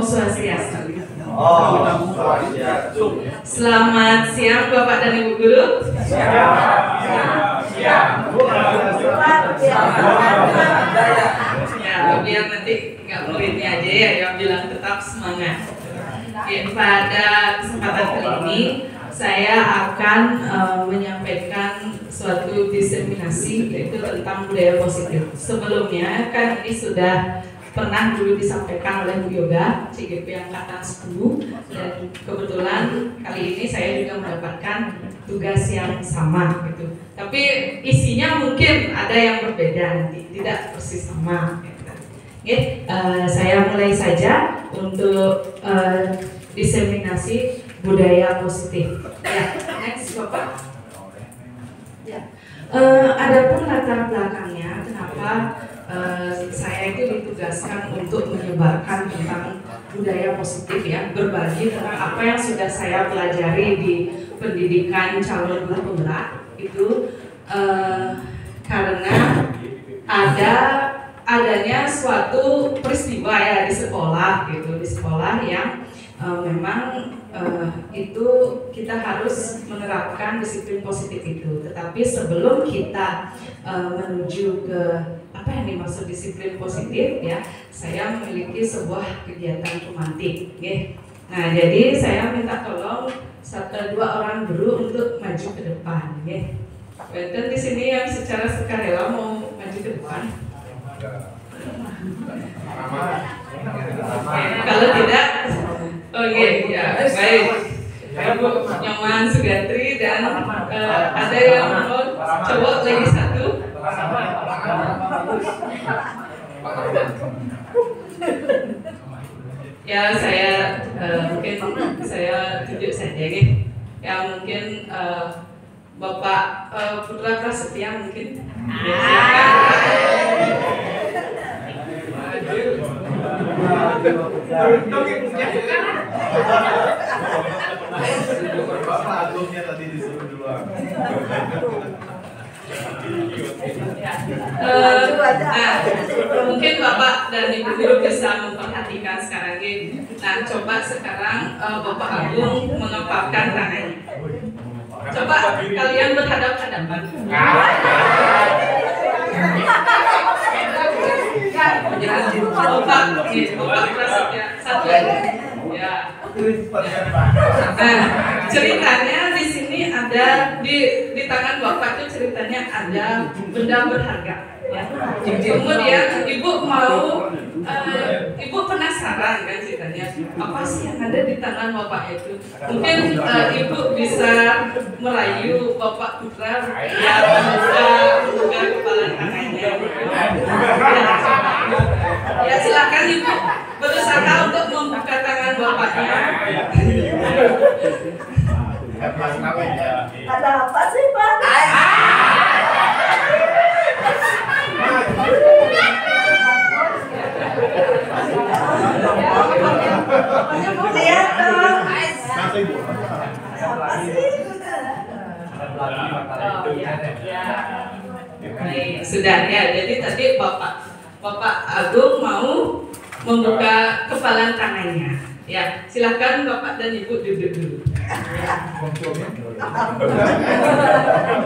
Swastiastu. Selamat siang Bapak dan Ibu Guru. Ya, biar nanti nggak muridnya aja ya yang bilang tetap semangat. Ya, pada kesempatan kali ini saya akan menyampaikan suatu diseminasi yaitu tentang budaya positif. Sebelumnya kan ini sudah pernah dulu disampaikan oleh Bu Yoga, CGP angkatan 10, dan kebetulan kali ini saya juga mendapatkan tugas yang sama gitu. Tapi isinya mungkin ada yang berbeda, tidak persis sama. Gitu. Saya mulai saja untuk diseminasi budaya positif. Ya, next Bapak. Ya. Adapun latar belakangnya, kenapa saya itu ditugaskan untuk menyebarkan tentang budaya positif ya, berbagi tentang apa yang sudah saya pelajari di pendidikan calon guru penggerak itu karena adanya suatu peristiwa ya di sekolah gitu, di sekolah yang memang itu kita harus menerapkan disiplin positif itu. Tetapi sebelum kita menuju ke apa yang dimaksud disiplin positif ya, saya memiliki sebuah kegiatan pemantik. Okay. Nah, jadi saya minta tolong dua orang guru untuk maju ke depan. Okay. Dan di sini yang secara sukarela mau maju ke depan. Kalau tidak, ya baik. Ibu Nyoman Sugantri dan ada yang mau coba lagi satu. Ya saya mungkin saya tunjuk saja nih. Ya mungkin Bapak Putra Prasetya mungkin. Mungkin Bapak dan Ibu Guru bisa memperhatikan sekarang ini. Nah, coba sekarang Bapak Agung mengepapkan tangannya. Coba kalian berhadap-hadapan. Bapak Prasetya satu ya. Nah, ceritanya di sini ada di tangan Bapak itu ceritanya ada benda berharga. Ya. Kemudian Ibu penasaran kan ceritanya apa sih yang ada di tangan Bapak itu? Mungkin Ibu bisa merayu Bapak Putra yang membuka kepala tangannya. Ya silakan Ibu berusaha untuk membuka tangan Bapaknya. Ada apa sih Pak? Lihat dong. Apa sih? Sudah ya. Jadi tadi Bapak Agung mau membuka kepalan tangannya. Ya, silakan Bapak dan Ibu duduk dulu.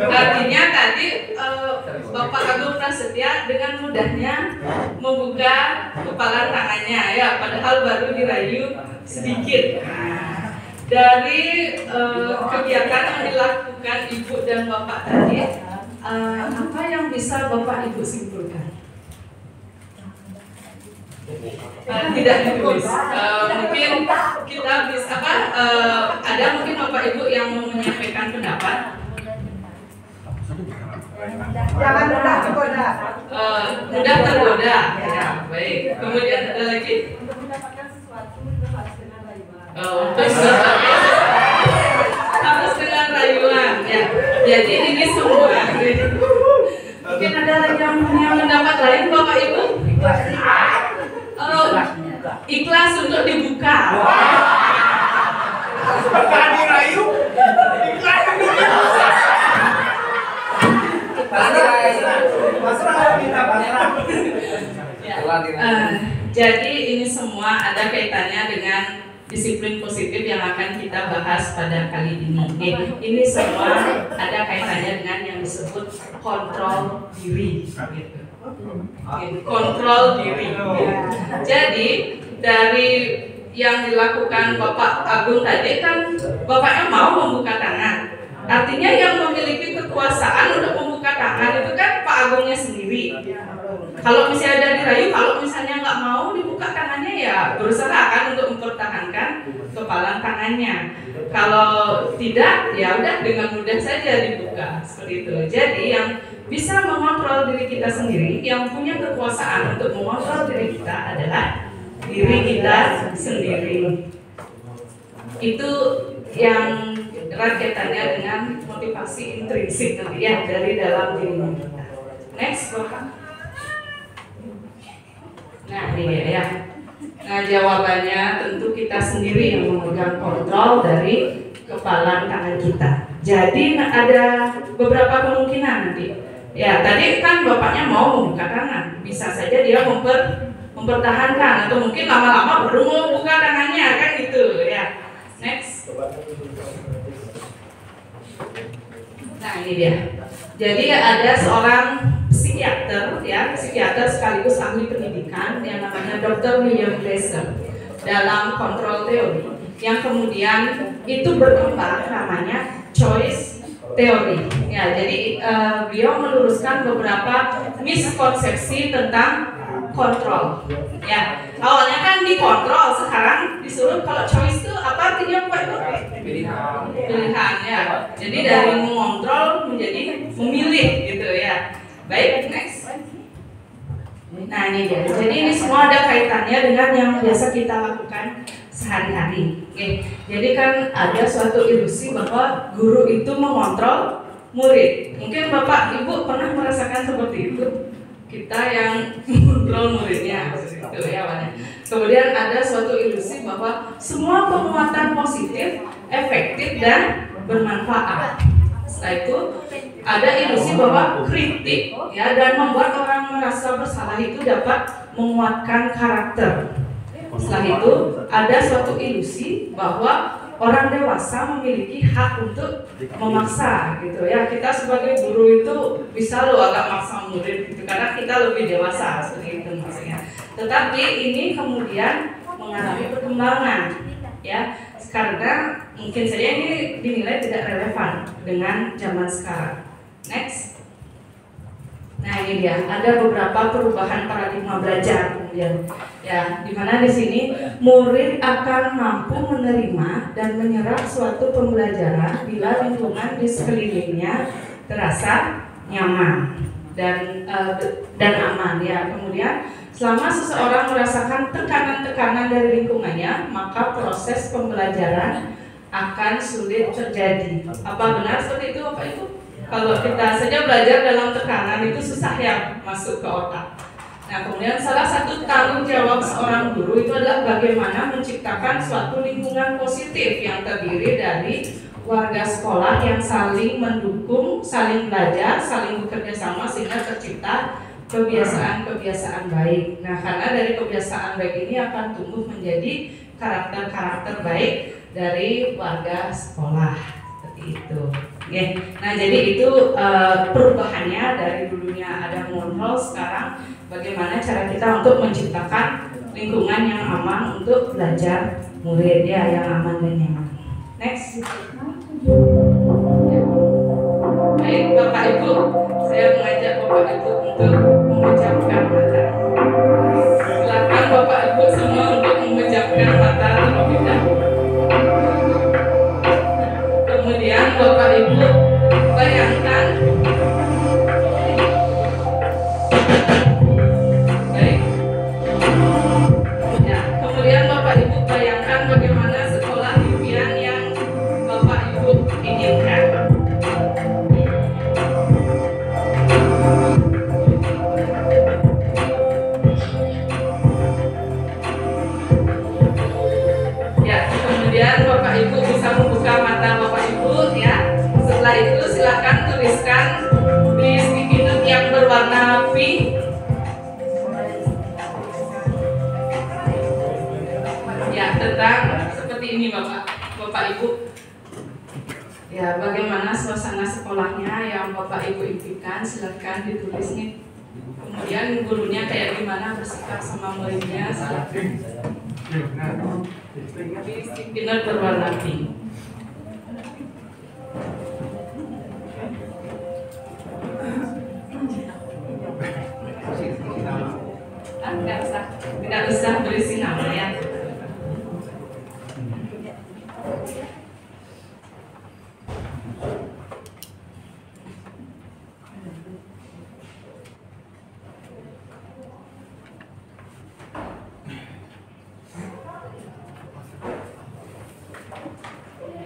Artinya tadi Bapak Agung Prasetya dengan mudahnya membuka kepalan tangannya ya, padahal baru dirayu sedikit. Dari kegiatan yang dilakukan Ibu dan Bapak tadi, apa yang bisa Bapak Ibu simpulkan? Tidak ditulis. Mungkin kita bisa ada mungkin Bapak Ibu yang mau menyampaikan pendapat. Jangan mudah tergoda. Mudah tergoda. Ya, baik. Kemudian ada lagi. Untuk mendapatkan sesuatu itu harus dengan rayuan. Harus dengan rayuan. Ya. Jadi ini semua. Mungkin ada lagi yang punya pendapat lain Bapak Ibu? Ikhlas untuk dibuka. Bukan dirayu, ikhlas dibuka. Jadi ini semua ada kaitannya disiplin positif yang akan kita bahas pada kali ini. Ini semua ada kaitannya dengan yang disebut kontrol diri. Gitu. Kontrol diri. Jadi dari yang dilakukan Bapak Agung tadi kan Bapaknya mau membuka tangan. Artinya yang memiliki kekuasaan untuk membuka tangan itu kan Pak Agungnya sendiri. Kalau misalnya ada dirayu, kalau misalnya nggak mau dibuka tangannya ya berusaha kan untuk mempertahankan kepalan tangannya. Kalau tidak, ya udah dengan mudah saja dibuka seperti itu. Jadi yang bisa mengontrol diri kita sendiri, yang punya kekuasaan untuk mengontrol diri kita adalah diri kita sendiri. Itu yang erat kaitannya dengan motivasi intrinsik ya dari dalam diri kita. Next, Bapak. Nah ini ya. Nah jawabannya tentu kita sendiri yang memegang kontrol dari kepalan tangan kita. Jadi ada beberapa kemungkinan nanti. Ya tadi kan Bapaknya mau membuka tangan, bisa saja dia mempertahankan atau mungkin lama-lama baru mau buka tangannya kan gitu ya. Next. Nah ini dia. Jadi ada seorang psikiater sekaligus ahli pendidikan yang namanya Dr. William Glasser dalam kontrol teori yang kemudian itu berkembang namanya choice theory. Ya, jadi beliau meluruskan beberapa miskonsepsi tentang kontrol. Ya, awalnya kan dikontrol, sekarang disuruh kalau choice itu apa artinya Pak itu? Pilihan ya. Jadi dari mengontrol menjadi memilih gitu ya. Baik, next. Nah ini dia. Jadi ini semua ada kaitannya dengan yang biasa kita lakukan sehari-hari. Oke. Jadi kan ada suatu ilusi bahwa guru itu mengontrol murid. Mungkin Bapak Ibu pernah merasakan seperti itu. Kita yang mengontrol muridnya, itu ya Pak. Kemudian ada suatu ilusi bahwa semua penguatan positif, efektif dan bermanfaat. Setelah itu ada ilusi bahwa kritik ya dan membuat orang merasa bersalah itu dapat menguatkan karakter. Setelah itu ada suatu ilusi bahwa orang dewasa memiliki hak untuk memaksa gitu ya. Kita sebagai guru itu bisa loh agak maksa murid gitu karena kita lebih dewasa seperti itu maksudnya. Tetapi ini kemudian mengalami perkembangan ya karena mungkin saja ini dinilai tidak relevan dengan zaman sekarang. Next. Nah ini dia, ada beberapa perubahan paradigma belajar kemudian ya, dimana di sini murid akan mampu menerima dan menyerap suatu pembelajaran bila lingkungan di sekelilingnya terasa nyaman dan aman ya. Kemudian selama seseorang merasakan tekanan-tekanan dari lingkungannya, maka proses pembelajaran akan sulit terjadi. Apa benar seperti itu Bapak Ibu? Kalau kita saja belajar dalam tekanan itu susah ya masuk ke otak. Nah kemudian salah satu tanggung jawab seorang guru itu adalah bagaimana menciptakan suatu lingkungan positif yang terdiri dari warga sekolah yang saling mendukung, saling belajar, saling bekerja sama sehingga tercipta kebiasaan-kebiasaan baik. Nah karena dari kebiasaan baik ini akan tumbuh menjadi karakter-karakter baik dari warga sekolah seperti itu. Okay. Nah jadi itu perubahannya dari dulunya ada monhol, sekarang bagaimana cara kita untuk menciptakan lingkungan yang aman untuk belajar murid ya, yang aman dan nyaman. Next. Baik Bapak Ibu, saya mengajak Bapak Ibu untuk memejamkan mata. Silakan Bapak Ibu semua untuk memejamkan mata terlebih dahulu. Kemudian Bapak Ibu bayangkan, baik, ya. Kemudian Bapak Ibu bayangkan bagaimana sekolah impian yang Bapak Ibu inginkan. Ya, kemudian Bapak Ibu bisa membuka mata Bapak Ibu ya. Setelah itu silakan tuliskan di sticky note yang berwarna pink ya tentang ini Bapak Ibu. Ya, bagaimana suasana sekolahnya yang Bapak Ibu impikan, silakan ditulis nih. Kemudian gurunya kayak gimana bersikap sama muridnya, silakan. Sticky note berwarna pink. Tidak usah berisi nama ya.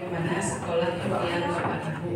Bagaimana sekolah impian Bapak Ibu?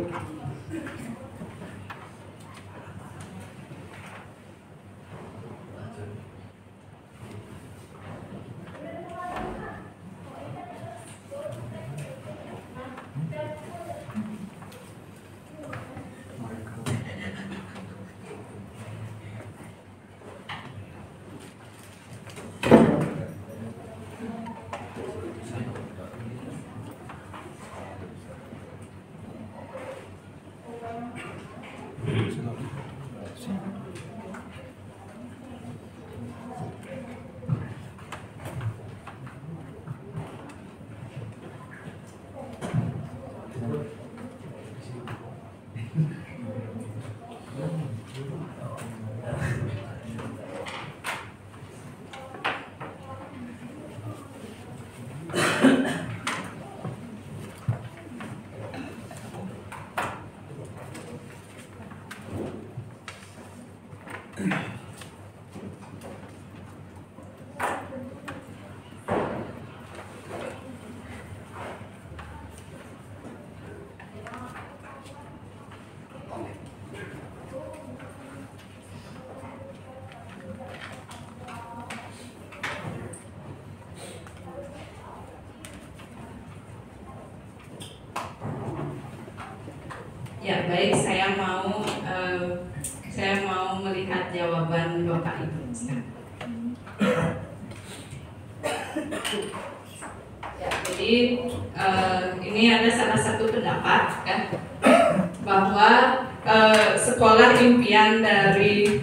Ya baik, saya mau melihat jawaban Bapak Ibu. Ya, jadi ini ada salah satu pendapat kan, bahwa sekolah impian dari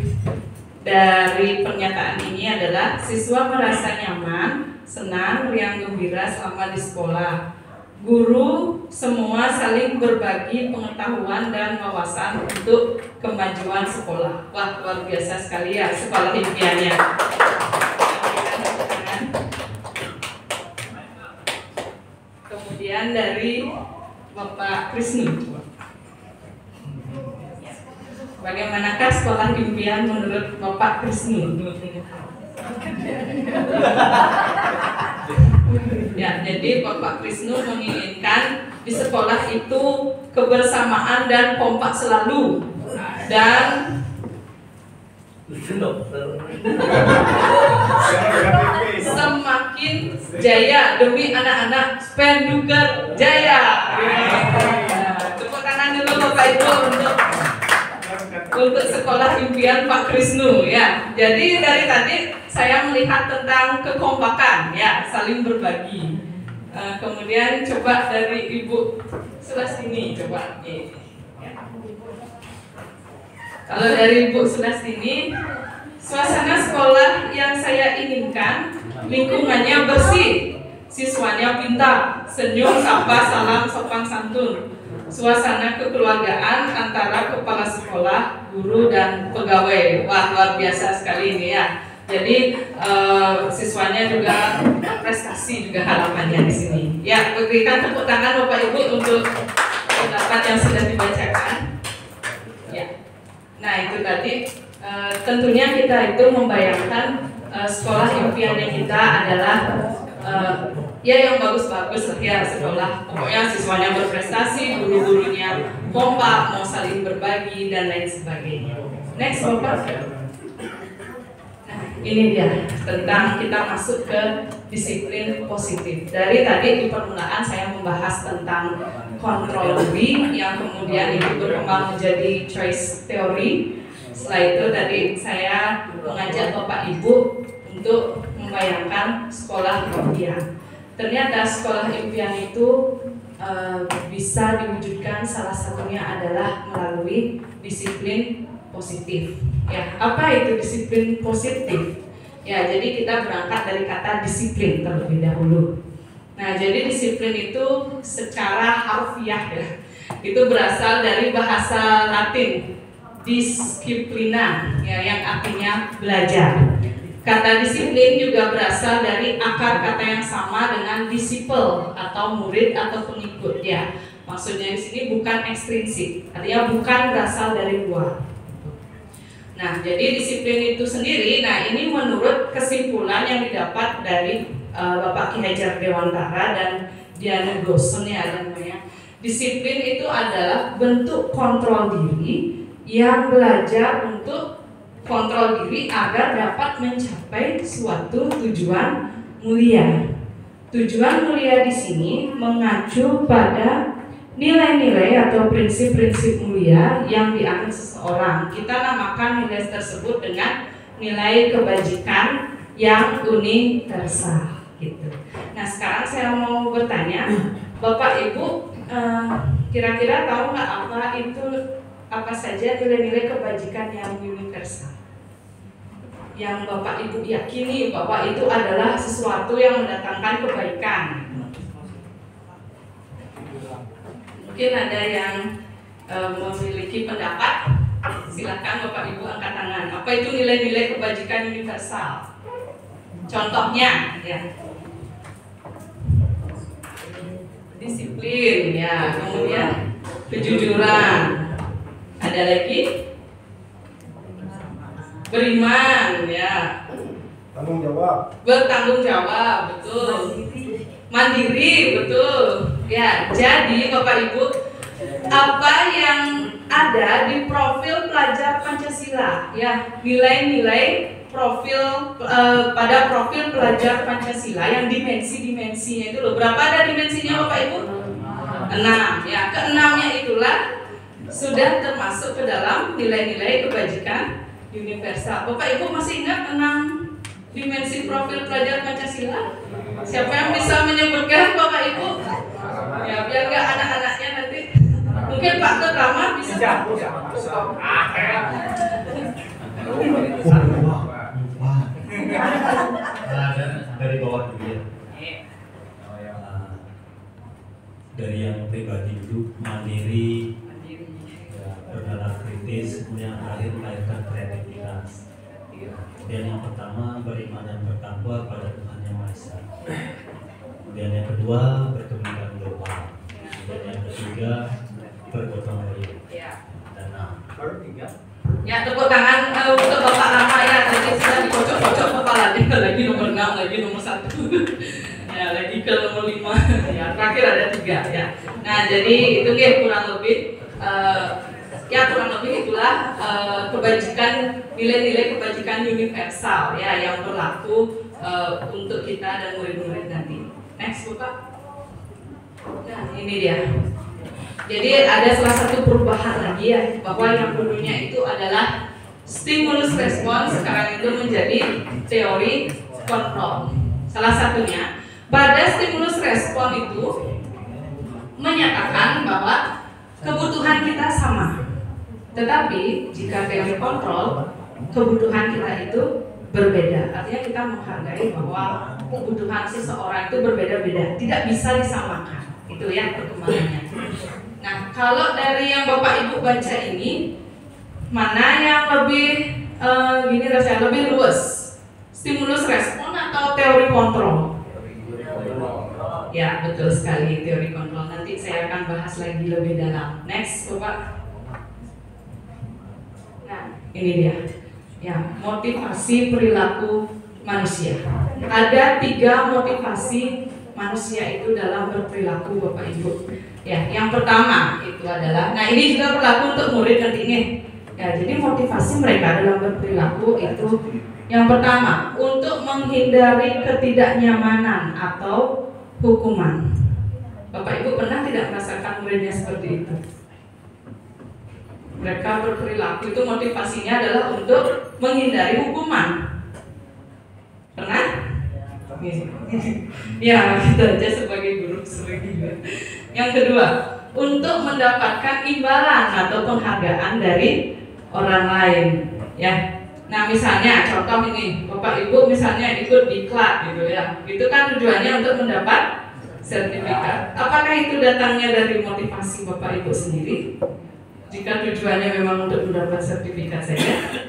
pernyataan ini adalah siswa merasa nyaman, senang, riang gembira selama di sekolah. Guru semua saling berbagi pengetahuan dan wawasan untuk kemajuan sekolah. Wah, luar biasa sekali ya sekolah impiannya. Kemudian dari Bapak Krisnu, bagaimanakah sekolah impian menurut Bapak Krisnu? Ya, jadi Bapak Krisnu menginginkan di sekolah itu kebersamaan dan kompak selalu, dan semakin jaya demi anak-anak Spenduker Jaya. Tepuk tangan dulu Bapak Ibu untuk sekolah impian Pak Krisnu ya. Jadi dari tadi saya melihat tentang kekompakan ya, saling berbagi. Kemudian coba dari Ibu sebelah sini coba. Ya. Kalau dari Ibu sebelah sini, suasana sekolah yang saya inginkan lingkungannya bersih, siswanya pintar, senyum, sapa, salam, sopan santun. Suasana kekeluargaan antara kepala sekolah, guru, dan pegawai. Wah, luar biasa sekali ini ya. Jadi siswanya juga prestasi juga harapannya di sini. Ya, berikan tepuk tangan Bapak Ibu untuk pendapat yang sudah dibacakan. Ya. Nah itu tadi tentunya kita itu membayangkan sekolah impiannya kita adalah ya yang bagus-bagus lah ya sekolah. Pokoknya siswanya berprestasi, guru-gurunya kompak, mau saling berbagi dan lain sebagainya. Next Bapak. Ini dia tentang kita masuk ke disiplin positif. Dari tadi di permulaan saya membahas tentang control B yang kemudian itu berkembang menjadi choice theory. Setelah itu tadi saya mengajak Bapak Ibu untuk membayangkan sekolah impian. ternyata sekolah impian itu bisa diwujudkan salah satunya adalah melalui disiplin positif. Ya, apa itu disiplin positif? Ya, jadi kita berangkat dari kata disiplin terlebih dahulu. Nah, jadi disiplin itu secara harfiah ya, itu berasal dari bahasa Latin disciplina, ya, yang artinya belajar. Kata disiplin juga berasal dari akar kata yang sama dengan disciple atau murid atau pengikut ya. Maksudnya di sini bukan ekstrinsik, artinya bukan berasal dari luar. Nah, jadi disiplin itu sendiri, nah ini menurut kesimpulan yang didapat dari Bapak Ki Hajar Dewantara dan Diana Gosson ya namanya. Disiplin itu adalah bentuk kontrol diri yang belajar untuk kontrol diri agar dapat mencapai suatu tujuan mulia. Tujuan mulia di sini mengacu pada nilai-nilai atau prinsip-prinsip mulia yang dianut seseorang. Kita namakan nilai tersebut dengan nilai kebajikan yang universal gitu. Nah, sekarang saya mau bertanya, Bapak Ibu kira-kira tahu nggak apa saja nilai-nilai kebajikan yang universal? Yang Bapak Ibu yakini bahwa itu adalah sesuatu yang mendatangkan kebaikan. Mungkin ada yang memiliki pendapat, silakan Bapak Ibu angkat tangan. Apa itu nilai-nilai kebajikan universal? Contohnya, ya, disiplin, ya, kemudian kejujuran. Ada lagi? Beriman, ya. Tanggung jawab. Bertanggung jawab, betul. Mandiri, betul. Ya, jadi Bapak Ibu, apa yang ada di profil pelajar Pancasila, ya, nilai-nilai profil pada profil pelajar Pancasila yang dimensi-dimensinya itu loh. Berapa ada dimensinya Bapak Ibu? 6, ya. Keenamnya itulah sudah termasuk ke dalam nilai-nilai kebajikan universal. Bapak Ibu masih ingat 6 dimensi profil pelajar Pancasila? Siapa yang bisa menyebutkan Bapak Ibu? Ya, biar nggak anak-anaknya nanti. Mungkin Pak Ketrama bisa. Dari bawah dulu ya. Dari yang pribadi dulu, mandiri, bernalar kritis, kemudian yang terakhir melahirkan kreativitas. Kemudian yang pertama beriman dan bertakwa pada Tuhan Yang Maha Esa. Kemudian yang kedua berkembang global. Kemudian yang ketiga bergotong royong. Dan baru 3. Ya, tepuk tangan untuk Bapak Rama ya. Tadi sudah dikocok-kocok kepalanya. Lagi nomor 6, lagi nomor 1. Ya, lagi ke nomor 5. Ya, terakhir ada 3 ya. Nah, jadi itu ya kurang lebih itulah kebajikan, nilai-nilai kebajikan universal ya yang berlaku untuk kita dan murid-murid nanti. Next, Bapak. Nah, ini dia. Jadi ada salah satu perubahan lagi ya, bahwa yang dulunya itu adalah stimulus respons, sekarang itu menjadi teori kontrol. Salah satunya pada stimulus respon itu menyatakan bahwa kebutuhan kita sama. Tetapi jika teori kontrol, kebutuhan kita itu berbeda. Artinya kita menghargai bahwa kebutuhan seseorang itu berbeda-beda, tidak bisa disamakan. Itu ya perkembangannya. Nah, kalau dari yang Bapak Ibu baca ini, mana yang lebih gini rasanya lebih luas? Stimulus respon atau teori kontrol? Ya, betul sekali, teori kontrol. Nanti saya akan bahas lagi lebih dalam. Next, Bapak. Nah, ini dia. Ya, motivasi perilaku manusia. Ada 3 motivasi manusia itu dalam berperilaku, Bapak Ibu. Ya, yang pertama itu adalah, nah ini juga berlaku untuk murid nanti ini. Ya, jadi motivasi mereka dalam berperilaku itu yang pertama untuk menghindari ketidaknyamanan atau hukuman. Bapak Ibu pernah tidak merasakan muridnya seperti itu? Mereka berperilaku itu motivasinya adalah untuk menghindari hukuman. Pernah? Ya, kita aja sebagai guru sering juga. Yang kedua, untuk mendapatkan imbalan atau penghargaan dari orang lain, ya. Nah, misalnya contoh ini, Bapak Ibu misalnya ikut diklat gitu ya. Itu kan tujuannya untuk mendapat sertifikat. Apakah itu datangnya dari motivasi Bapak Ibu sendiri? Jika tujuannya memang untuk mendapat sertifikat saja?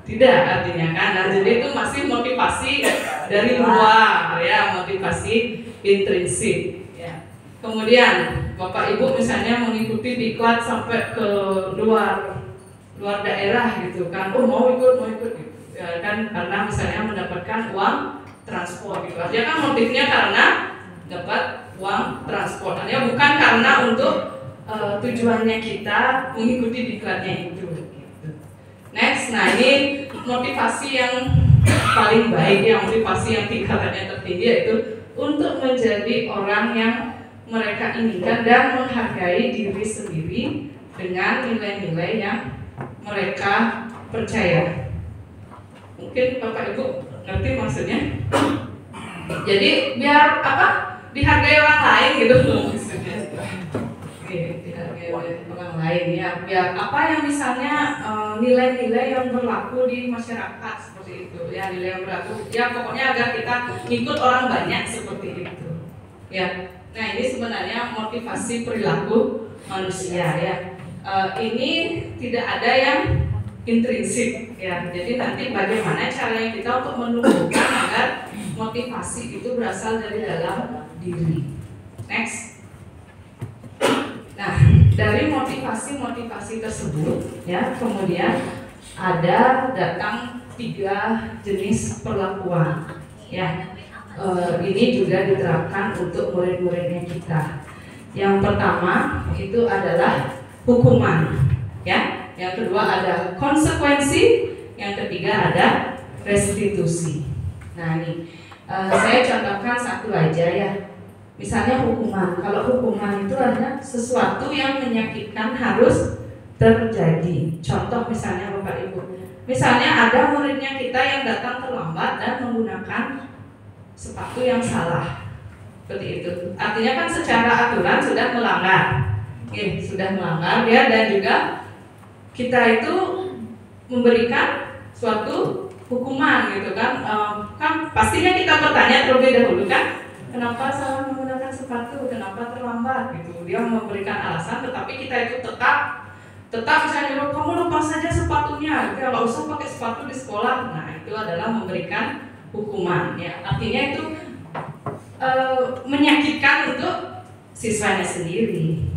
Tidak, artinya kan. Nah, jadi itu masih motivasi dari luar, ya, motivasi intrinsik. Ya. Kemudian Bapak Ibu misalnya mengikuti diklat sampai ke luar daerah gitu kan, mau ikut gitu. Ya, kan karena misalnya mendapatkan uang transport gitu. Artinya kan motifnya karena dapat uang transport, artinya bukan karena untuk tujuannya kita mengikuti diklatnya itu. Gitu. Next, nah ini motivasi yang paling baik, ya, motivasi yang tingkatannya tertinggi yaitu untuk menjadi orang yang mereka inginkan dan menghargai diri sendiri dengan nilai-nilai yang mereka percaya. Mungkin Bapak Ibu ngerti maksudnya? Jadi biar apa? Dihargai orang lain gitu loh maksudnya. Oke, dihargai orang lain ya. Biar apa yang misalnya nilai-nilai yang berlaku di masyarakat seperti itu ya, nilai yang berlaku. Ya pokoknya agar kita ikut orang banyak seperti itu. Ya. Nah, ini sebenarnya motivasi perilaku manusia ya. Ini tidak ada yang intrinsik ya. Jadi nanti bagaimana caranya kita untuk menumbuhkan agar motivasi itu berasal dari dalam diri. Next. Nah, dari motivasi tersebut ya, kemudian ada datang 3 jenis perlakuan ya. Ini juga diterapkan untuk murid-muridnya kita. Yang pertama itu adalah hukuman, ya. Yang kedua ada konsekuensi, yang ketiga ada restitusi. Nah ini saya contohkan satu aja ya. Misalnya hukuman. Kalau hukuman itu adalah sesuatu yang menyakitkan harus terjadi. Contoh misalnya Bapak Ibu. Misalnya ada muridnya kita yang datang terlambat dan menggunakan sepatu yang salah. Seperti itu. Artinya kan secara aturan sudah melanggar. Sudah melanggar ya, dan juga kita itu memberikan suatu hukuman gitu kan. Kan pastinya kita bertanya terlebih dahulu kan, kenapa salah menggunakan sepatu, kenapa terlambat gitu. Dia memberikan alasan, tetapi kita itu tetap misalnya kamu lepas saja sepatunya, gitu, nggak usah pakai sepatu di sekolah. Nah itu adalah memberikan hukuman ya. Artinya itu menyakitkan untuk siswanya sendiri.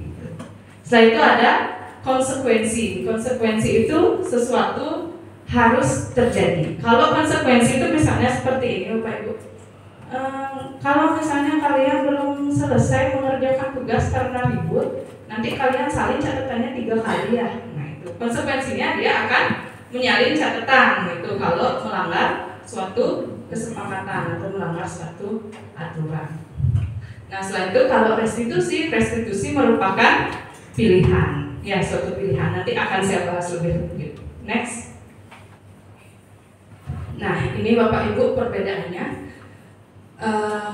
Setelah itu ada konsekuensi. Konsekuensi itu sesuatu harus terjadi. Kalau konsekuensi itu misalnya seperti ini Bapak Ibu. Kalau misalnya kalian belum selesai mengerjakan tugas karena libur, nanti kalian salin catatannya 3 kali ya. Nah itu konsekuensinya dia akan menyalin catatan gitu kalau melanggar suatu kesepakatan atau melanggar suatu aturan. Nah setelah itu kalau restitusi merupakan pilihan, ya suatu pilihan. Nanti akan saya bahas lebih lanjut. Next. Nah ini Bapak Ibu perbedaannya.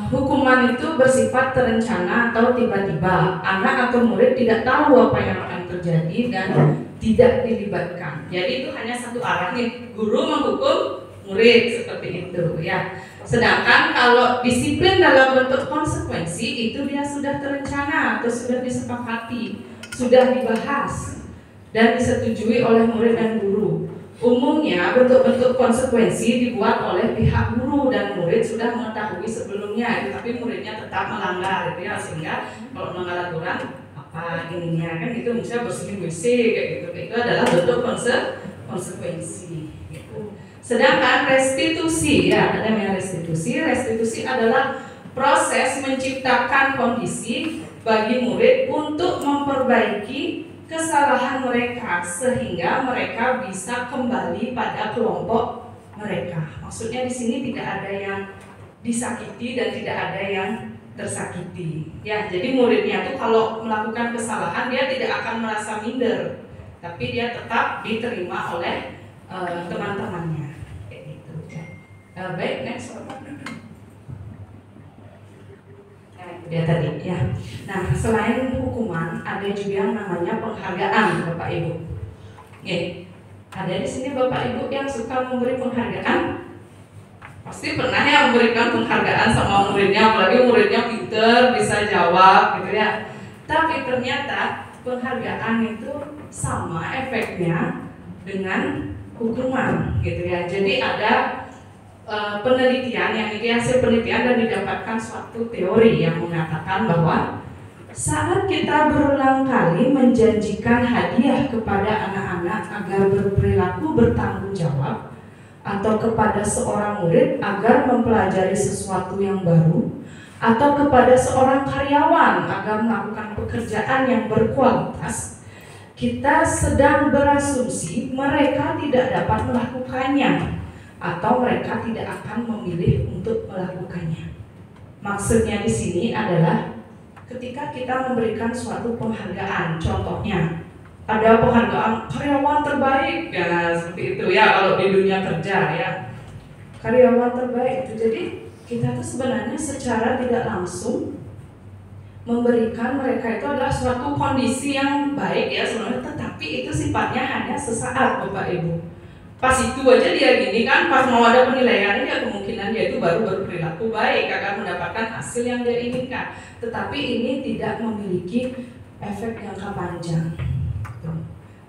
Hukuman itu bersifat terencana atau tiba-tiba. Anak atau murid tidak tahu apa yang akan terjadi dan tidak dilibatkan. Jadi itu hanya satu arah nih, guru menghukum murid seperti itu ya. Sedangkan kalau disiplin dalam bentuk konsekuensi itu dia sudah terencana atau sudah disepakati, sudah dibahas dan disetujui oleh murid dan guru. Umumnya bentuk-bentuk konsekuensi dibuat oleh pihak guru dan murid sudah mengetahui sebelumnya, tapi muridnya tetap melanggar gitu ya, sehingga kalau melanggar aturan apa ininya kan gitu, misalnya bersihin WC kayak gitu, itu adalah bentuk konsekuensi gitu. Sedangkan restitusi ya, ada yang restitusi. Restitusi adalah proses menciptakan kondisi bagi murid untuk memperbaiki kesalahan mereka sehingga mereka bisa kembali pada kelompok mereka. Maksudnya di sini tidak ada yang disakiti dan tidak ada yang tersakiti. Ya, jadi muridnya tuh kalau melakukan kesalahan dia tidak akan merasa minder, tapi dia tetap diterima oleh teman-temannya. Kayak gitu. Baik, next. Dia tadi ya. Nah, selain hukuman ada juga yang namanya penghargaan, Bapak Ibu. Oke. Ada di sini Bapak Ibu yang suka memberi penghargaan? Pasti pernah ya memberikan penghargaan sama muridnya, apalagi muridnya pinter, bisa jawab gitu ya. Tapi ternyata penghargaan itu sama efeknya dengan hukuman gitu ya. Jadi ada penelitian yang ini hasil penelitian dan didapatkan suatu teori yang mengatakan bahwa saat kita berulang kali menjanjikan hadiah kepada anak-anak agar berperilaku bertanggung jawab atau kepada seorang murid agar mempelajari sesuatu yang baru atau kepada seorang karyawan agar melakukan pekerjaan yang berkualitas, kita sedang berasumsi mereka tidak dapat melakukannya atau mereka tidak akan memilih untuk melakukannya. Maksudnya di sini adalah ketika kita memberikan suatu penghargaan, contohnya ada penghargaan karyawan terbaik, ya seperti itu ya kalau di dunia kerja ya, karyawan terbaik itu. Jadi kita tuh sebenarnya secara tidak langsung memberikan mereka itu adalah suatu kondisi yang baik ya sebenarnya, tetapi itu sifatnya hanya sesaat Bapak Ibu. Pas itu aja dia gini kan, pas mau ada penilaiannya dia kemungkinan dia itu baru berperilaku baik akan mendapatkan hasil yang dia inginkan. Tetapi ini tidak memiliki efek jangka panjang.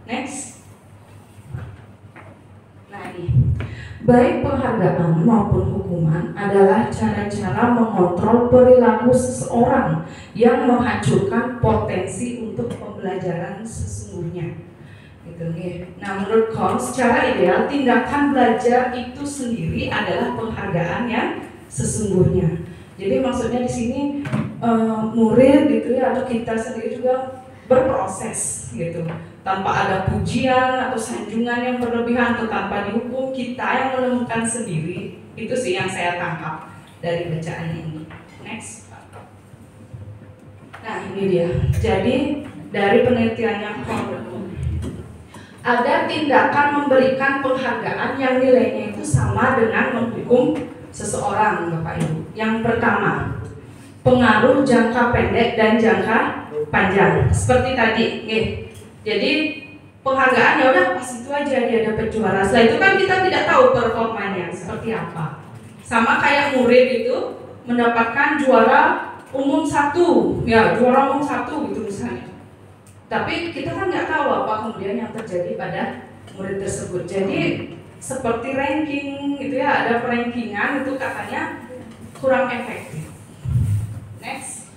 Next. Nah ini, baik penghargaan maupun hukuman adalah cara-cara mengontrol perilaku seseorang yang menghancurkan potensi untuk pembelajaran sesungguhnya. Gitu, ya. Nah menurut Kohn, secara ideal tindakan belajar itu sendiri adalah penghargaan yang sesungguhnya. Jadi maksudnya di sini murid gitu ya atau kita sendiri juga berproses gitu, tanpa ada pujian atau sanjungan yang berlebihan atau tanpa dihukum, kita yang menemukan sendiri. Itu sih yang saya tangkap dari bacaan ini. Next. Nah ini dia. Jadi dari penelitiannya Kohn, ada tindakan memberikan penghargaan yang nilainya itu sama dengan menghukum seseorang, Bapak Ibu. Yang pertama, pengaruh jangka pendek dan jangka panjang. Seperti tadi, nih. Jadi penghargaan ya udah pas itu aja dia dapat juara. Setelah itu kan kita tidak tahu performanya seperti apa. Sama kayak murid itu mendapatkan juara umum 1, ya juara umum 1 gitu misalnya. Tapi kita kan nggak tahu apa kemudian yang terjadi pada murid tersebut. Jadi seperti ranking gitu ya, ada perankingan itu katanya kurang efektif. Next.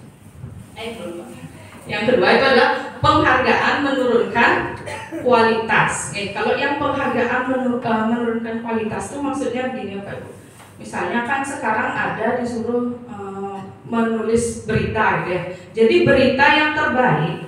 Yang kedua itu adalah penghargaan menurunkan kualitas. Kalau yang penghargaan menurunkan kualitas itu maksudnya begini Pak Ibu. Misalnya kan sekarang ada disuruh menulis berita gitu ya. Jadi berita yang terbaik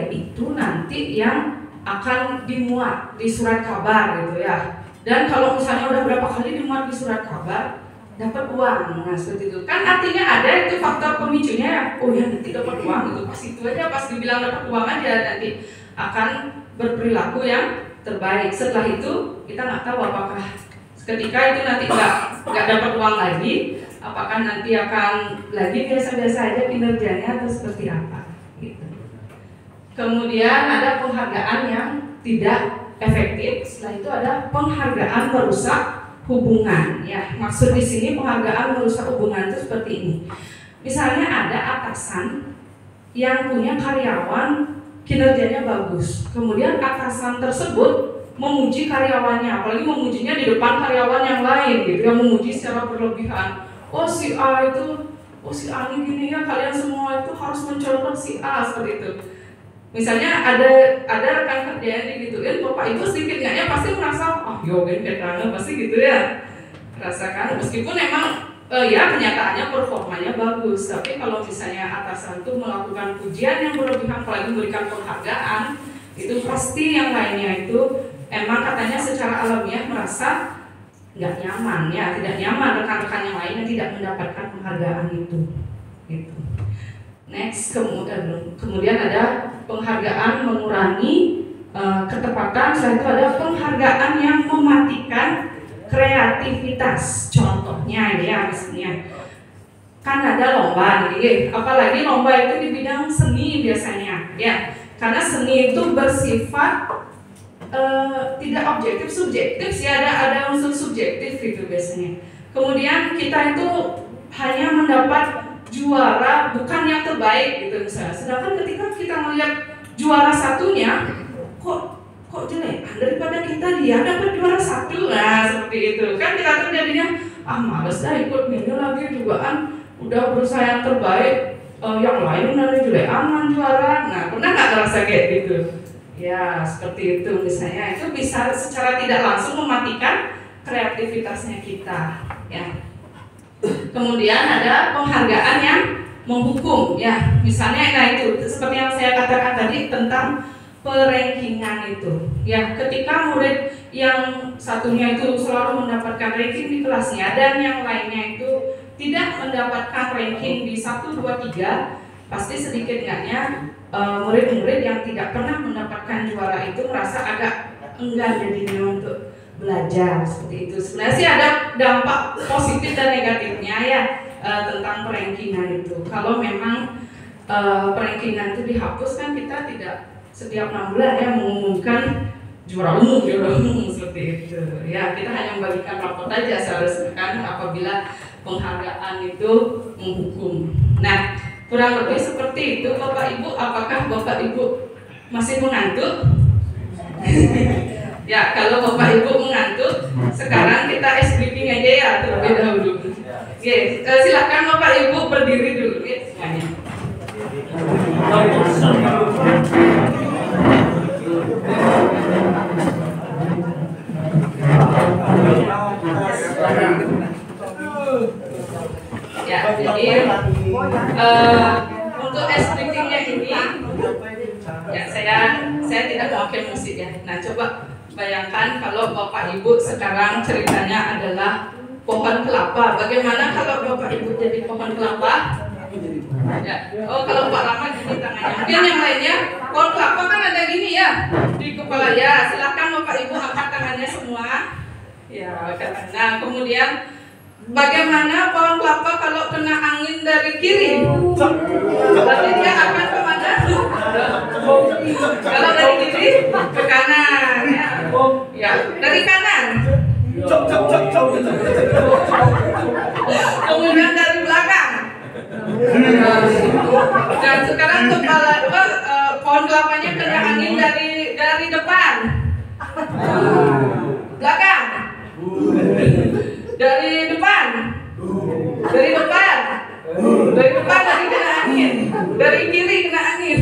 itu nanti yang akan dimuat di surat kabar gitu ya. Dan kalau misalnya udah berapa kali dimuat di surat kabar, dapat uang. Nah seperti itu. Kan artinya ada itu faktor pemicunya ya. Oh ya nanti dapat uang gitu. Pas itu aja, pas dibilang dapat uang aja nanti akan berperilaku yang terbaik. Setelah itu kita nggak tahu apakah ketika itu nanti nggak dapat uang lagi, apakah nanti akan lagi biasa-biasa aja kinerjanya atau seperti apa. Kemudian ada penghargaan yang tidak efektif. Setelah itu ada penghargaan merusak hubungan. Ya, maksud di sini penghargaan merusak hubungan itu seperti ini. Misalnya ada atasan yang punya karyawan kinerjanya bagus. Kemudian atasan tersebut memuji karyawannya, apalagi memujinya di depan karyawan yang lain gitu, yang memuji secara berlebihan. Oh si A itu, oh si A ini gini ya, kalian semua itu harus mencontoh si A seperti itu. Misalnya ada rekan kerja yang digituin, Bapak Ibu sedikit enggaknya pasti merasa, yogen keterangan pasti gitu ya, rasakan. Meskipun emang ya kenyataannya performanya bagus, tapi kalau misalnya atasan itu melakukan pujian yang berlebihan, apalagi memberikan penghargaan, itu pasti yang lainnya itu emang katanya secara alamiah merasa nggak nyaman ya, tidak nyaman, rekan-rekan yang lainnya tidak mendapatkan penghargaan itu. Gitu. Next, kemudian ada penghargaan mengurangi ketepatan. Setelah itu ada penghargaan yang mematikan kreativitas. Contohnya ya, misalnya kan ada lomba nih, apalagi lomba itu di bidang seni biasanya ya, karena seni itu bersifat tidak objektif, subjektif sih, ada unsur subjektif gitu biasanya. Kemudian kita itu hanya mendapat juara bukan yang terbaik gitu misalnya, sedangkan ketika kita melihat juara satunya kok jelek daripada kita, dia dapat juara satu, nah seperti itu kan kita tuh jadinya males dah ikut ini lagi juga kan, udah berusaha yang terbaik, yang lain udah jelek aman juara. Nah pernah nggak ngerasa kayak gitu? Ya seperti itu misalnya, itu bisa secara tidak langsung mematikan kreativitasnya kita ya. Kemudian ada penghargaan yang menghukum ya, misalnya nah itu seperti yang saya katakan tadi tentang perankingan itu ya, ketika murid yang satunya itu selalu mendapatkan ranking di kelasnya dan yang lainnya itu tidak mendapatkan ranking di 1, 2, 3, pasti sedikit enggaknya murid-murid yang tidak pernah mendapatkan juara itu merasa agak enggan jadinya untuk belajar seperti itu. Sebenarnya sih ada dampak positif dan negatifnya ya tentang perankingan itu. Kalau memang perankingan itu dihapus kan kita tidak setiap 6 bulan ya mengumumkan juara umum seperti itu ya, kita hanya membagikan rapot aja seharusnya kan apabila penghargaan itu menghukum. Nah kurang lebih seperti itu Bapak Ibu. Apakah Bapak Ibu masih mengantuk? Ya kalau Bapak Ibu mengantuk, sekarang kita ice breaking aja ya terlebih dahulu. Oke, silakan Bapak Ibu berdiri dulu ya semuanya. Ya, jadi untuk ice breakingnya ini ya saya tidak memakai musik ya. Nah coba bayangkan kalau Bapak Ibu sekarang ceritanya adalah pohon kelapa. Bagaimana kalau Bapak Ibu jadi pohon kelapa? Ya. Oh kalau Pak Rama gini tangannya. Mungkin yang lainnya pohon kelapa kan ada gini ya di kepala ya. Silakan Bapak Ibu angkat tangannya semua. Ya. Nah kemudian bagaimana pohon kelapa kalau kena angin dari kiri? Berarti dia akan kemana? Kalau dari kiri ke kanan ya. Ya, dari kanan. Kemudian dari belakang. Dan sekarang kepala pohon kelapanya kena angin dari depan. Belakang. Dari depan. Dari depan. Dari depan lagi kena angin. Dari kiri kena angin.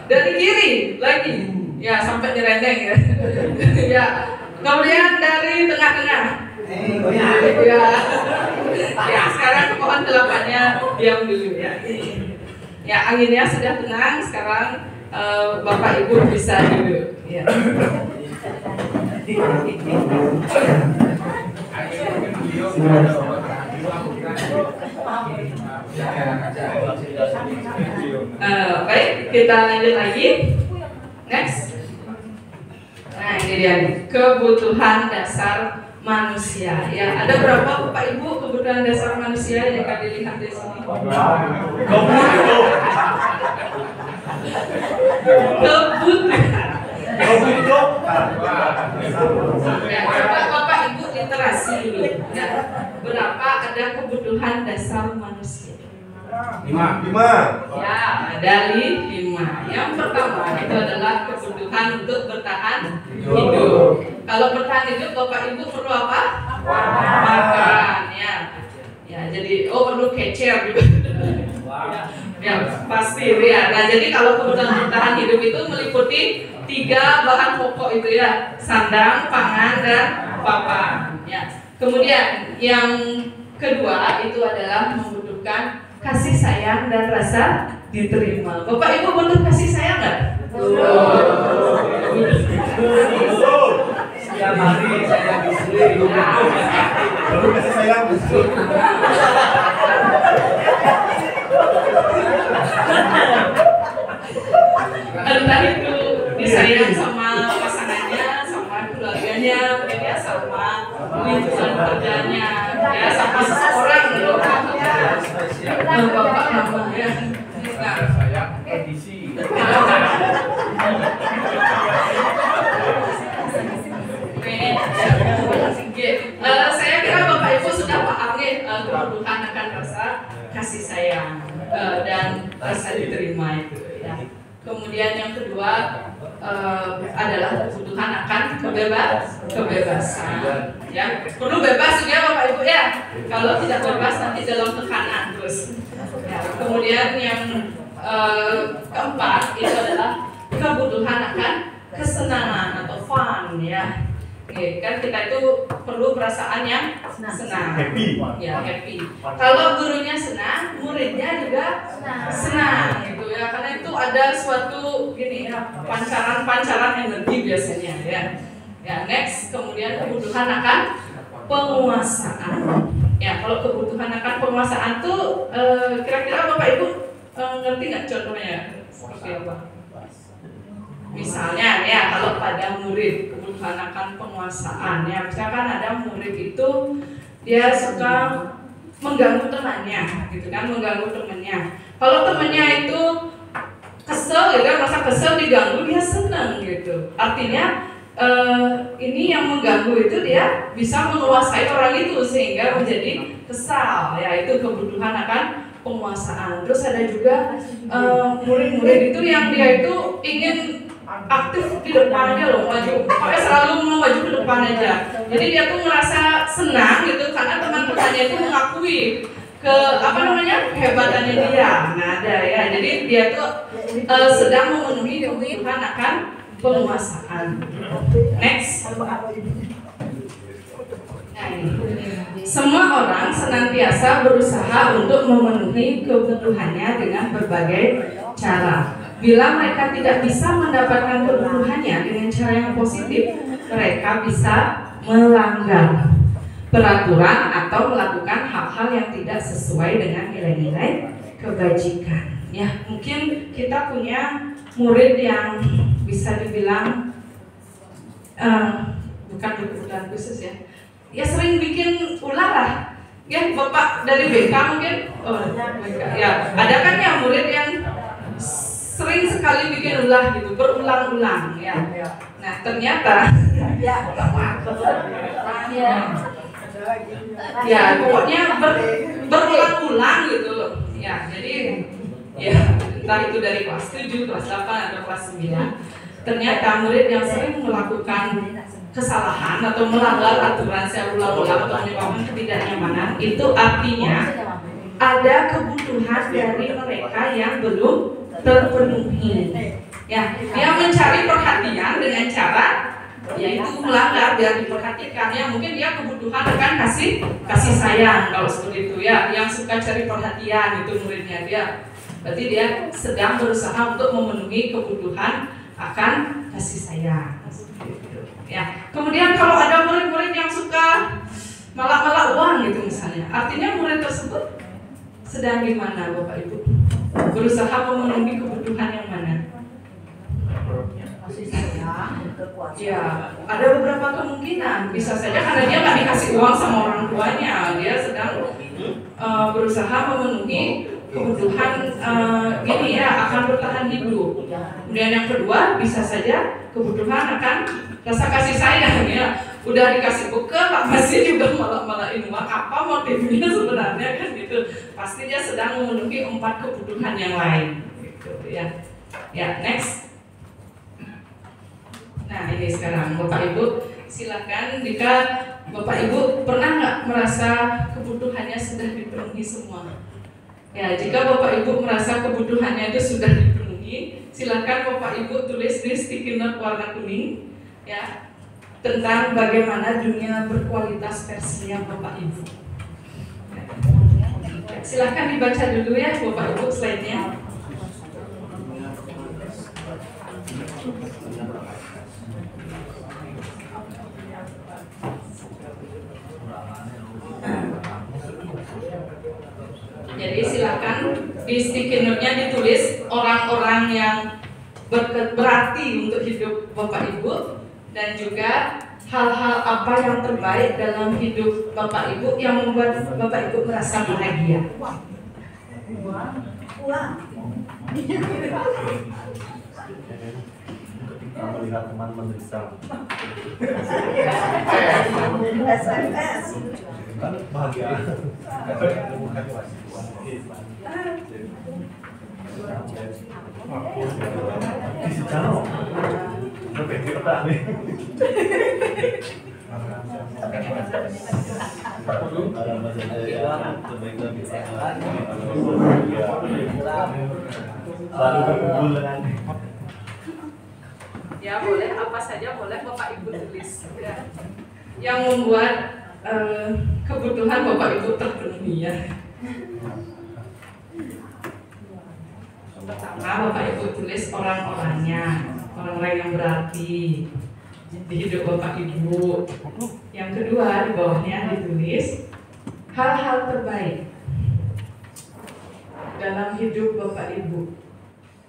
Dari kiri lagi. Ya sampai nyerendeng ya. Ya. Kemudian dari tengah-tengah. Ya. Ya, sekarang pohon kelapanya diam dulu ya. Ya, anginnya sudah tenang, sekarang Bapak Ibu bisa duduk. Ya. Baik, kita lanjut lagi. Next. Nah, ini dia kebutuhan dasar manusia. Ya, ada berapa Bapak Ibu kebutuhan dasar manusia yang akan dilihat di sini? Kebutuhan. Ya, coba Bapak Ibu literasi dulu. Ya, berapa ada kebutuhan dasar manusia? 5. Ya, ada 5. Yang pertama itu adalah kebutuhan untuk bertahan hidup. Kalau bertahan hidup, Bapak Ibu perlu apa? Makan. Ya, ya. Jadi, perlu kecer juga. Ya, pasti ya. Nah, jadi kalau kebutuhan bertahan hidup itu meliputi 3 bahan pokok itu ya, sandang, pangan, dan papan. Ya. Kemudian yang kedua itu adalah membutuhkan kasih sayang dan rasa diterima. Bapak Ibu butuh kasih sayang nggak? Setiap hari saya disuruh baru kasih sayang. Entah itu disayang sama pasangannya, sama keluarganya, biasa sama lingkungan kerjanya, ya sama seseorang gitu. Bapak nama ya. Nah, Saya edisi. Saya kira Bapak Ibu sudah paham nih kebutuhan akan rasa kasih sayang dan rasa diterima itu ya. Kemudian yang kedua adalah kebutuhan akan kebebasan ya. Perlu bebas juga Bapak Ibu ya. Kalau tidak bebas nanti dalam tekanan terus. Ya. Kemudian yang keempat itu adalah kebutuhan akan kesenangan atau fun ya. Oke, kan kita itu perlu perasaan yang senang, Happy. ya happy. Kalau gurunya senang, muridnya juga senang, gitu ya. Karena itu ada suatu gini ya, pancaran energi biasanya ya. Ya next, kemudian kebutuhan akan penguasaan. Ya kalau kebutuhan akan penguasaan tuh kira-kira Bapak Ibu ngerti nggak contohnya seperti apa? Misalnya ya kalau pada murid kebutuhan akan penguasaan ya, misalkan ada murid itu dia suka mengganggu temannya gitu kan, mengganggu temannya. Kalau temannya itu kesel gitu kan, merasa kesel diganggu, dia senang gitu. Artinya ini yang mengganggu itu dia bisa menguasai orang itu sehingga menjadi kesal ya, itu kebutuhan akan penguasaan. Terus ada juga murid-murid itu yang dia itu ingin aktif di depannya loh, maju, pokoknya selalu mau maju ke depan aja. Jadi dia tuh merasa senang gitu karena teman-temannya itu mengakui ke kehebatannya dia. Nah ada ya, jadi dia tuh sedang memenuhi kebutuhan akan penguasaan. Next. Nah, ini. Semua orang senantiasa berusaha untuk memenuhi kebutuhannya dengan berbagai cara. Bila mereka tidak bisa mendapatkan kebutuhannya dengan cara yang positif, mereka bisa melanggar peraturan atau melakukan hal-hal yang tidak sesuai dengan nilai-nilai kebajikan. Ya, mungkin kita punya murid yang bisa dibilang bukan kebutuhan khusus ya. Ya sering bikin ulah lah. Ya, Bapak dari BK mungkin. Oh, BK. Ya, ada kan ya murid yang sering sekali bikin ulah gitu, berulang-ulang ya. Nah ternyata ya pokoknya berulang-ulang gitu ya. Jadi ya entah itu dari kelas 7, kelas 8 atau kelas 9, ternyata murid yang sering melakukan kesalahan atau melanggar aturan secara ulang-ulang atau menyebabkan ketidaknyamanan, itu artinya ada kebutuhan dari mereka yang belum terpenuhi. Ya, dia mencari perhatian dengan cara yaitu melanggar biar diperhatikan ya. Mungkin dia kebutuhan akan kasih sayang kalau seperti itu ya. Yang suka cari perhatian itu muridnya dia. Berarti dia sedang berusaha untuk memenuhi kebutuhan akan kasih sayang. Ya. Kemudian kalau ada murid-murid yang suka malak-malak uang gitu misalnya, artinya murid tersebut sedang di mana Bapak Ibu? Berusaha memenuhi kebutuhan yang mana? Ya, ada beberapa kemungkinan. Bisa saja karena dia nggak dikasih uang sama orang tuanya, dia sedang berusaha memenuhi kebutuhan gini ya, akan bertahan hidup. Kemudian yang kedua bisa saja kebutuhan akan rasa kasih sayang ya. Udah dikasih bekal masih juga malah-malahin uang. Apa motifnya sebenarnya kan gitu. Pasti dia sedang memenuhi 4 kebutuhan yang lain gitu ya. Ya, next. Nah, ini sekarang Bapak Ibu silakan jika Bapak Ibu pernah nggak merasa kebutuhannya sudah dipenuhi semua. Ya, jika Bapak Ibu merasa kebutuhannya itu sudah dipenuhi, silakan Bapak Ibu tulis di sticky note warna kuning ya, tentang bagaimana dunia berkualitas versinya Bapak Ibu. Silahkan dibaca dulu ya Bapak Ibu slide-nya. Jadi silakan di sticky note-nya ditulis orang-orang yang berarti untuk hidup Bapak Ibu. dan juga hal-hal apa yang terbaik dalam hidup Bapak Ibu yang membuat Bapak Ibu merasa bahagia. Melihat teman menderita. SMS. Kan bahagia. Isi channel. Berpikir tak nih. Lalu berkumpul dengan Ya boleh, apa saja boleh Bapak Ibu tulis ya. Yang membuat kebutuhan Bapak Ibu terpenuhi ya. Pertama Bapak Ibu tulis orang-orangnya, orang-orang yang berarti di hidup Bapak Ibu. Yang kedua di bawahnya ditulis hal-hal terbaik dalam hidup Bapak Ibu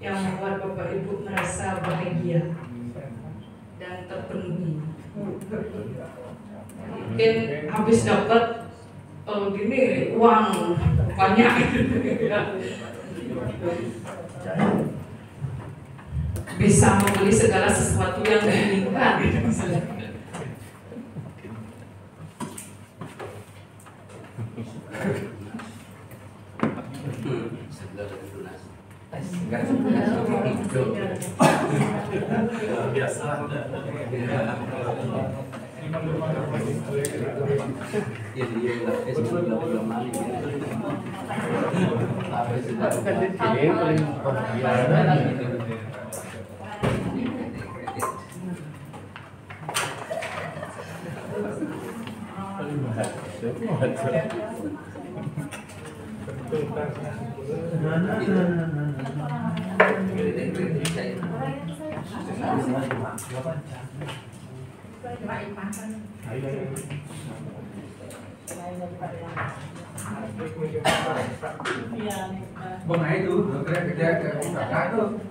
yang membuat Bapak Ibu merasa bahagia dan terpenuhi. Mungkin habis dapat gini uang banyak bisa membeli segala sesuatu yang diinginkan Bang itu, dokternya kerja ke kakak itu.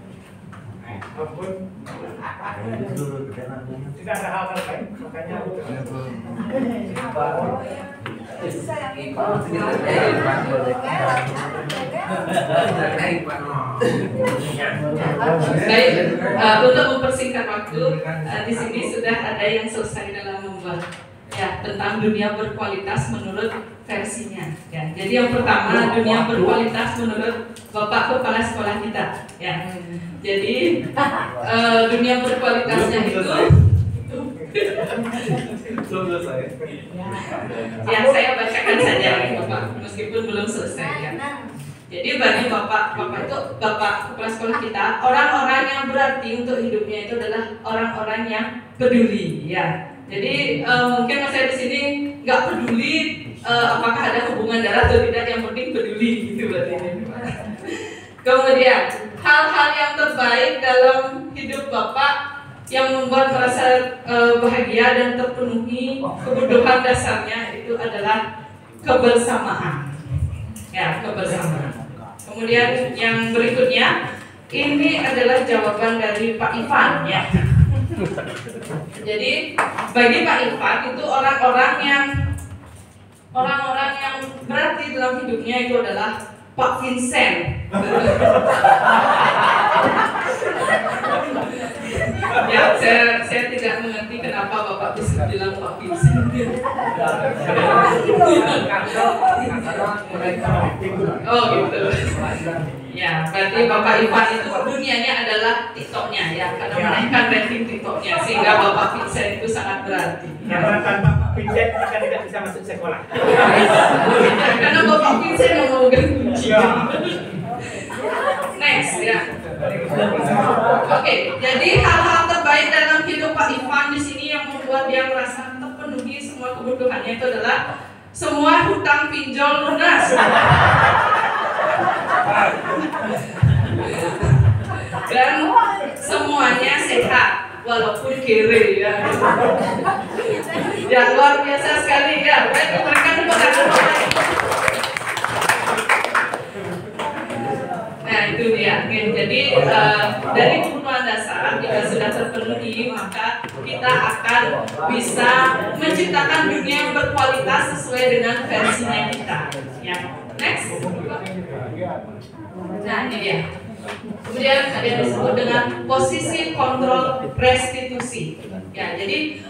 Tidak ada hal lain, makanya Baik, untuk mempersingkat waktu, di sini sudah ada yang selesai dalam membuat ya tentang dunia berkualitas menurut versinya. Ya, jadi yang pertama dunia berkualitas menurut Bapak Kepala Sekolah kita. Ya, jadi dunia berkualitasnya itu belum selesai. ya saya bacakan saja Bapak, meskipun belum selesai ya. Jadi bagi Bapak itu Bapak Kepala Sekolah kita, orang-orang yang berarti untuk hidupnya itu adalah orang-orang yang peduli ya. Jadi mungkin saya di sini nggak peduli apakah ada hubungan darah atau tidak, yang penting peduli gitu berarti. Kemudian hal-hal yang terbaik dalam hidup Bapak yang membuat merasa bahagia dan terpenuhi kebutuhan dasarnya itu adalah kebersamaan. Ya, kebersamaan. Kemudian yang berikutnya ini adalah jawaban dari Pak Ivan ya. Jadi bagi Pak Ivan itu orang-orang yang berarti dalam hidupnya itu adalah Pak Vincent. Ya, saya tidak mengerti kenapa Bapak bisa bilang Pak Vincent. Oh gitu. Ya, berarti Bapak Ivan itu dunianya adalah TikToknya ya, karena menaikkan rating TikToknya sehingga Bapak Vincent itu sangat berarti. karena tanpa Pak Vincent kita tidak bisa masuk sekolah. Karena Bapak Vincent yang mau kunci. Next ya. Oke, jadi hal-hal terbaik dalam hidup Pak Ivan di sini yang membuat dia merasa terpenuhi semua kebutuhannya itu adalah semua hutang pinjol lunas. Dan semuanya sehat walaupun kere ya. Ya luar biasa sekali ya. Baik, berikan tepuk tangan. Nah itu dia. Jadi dari kebutuhan dasar syarat jika sudah terpenuhi, maka kita akan bisa menciptakan dunia yang berkualitas sesuai dengan versinya kita. Ya, next. Nah, ini dia. Kemudian ada yang disebut dengan posisi kontrol restitusi. Ya, jadi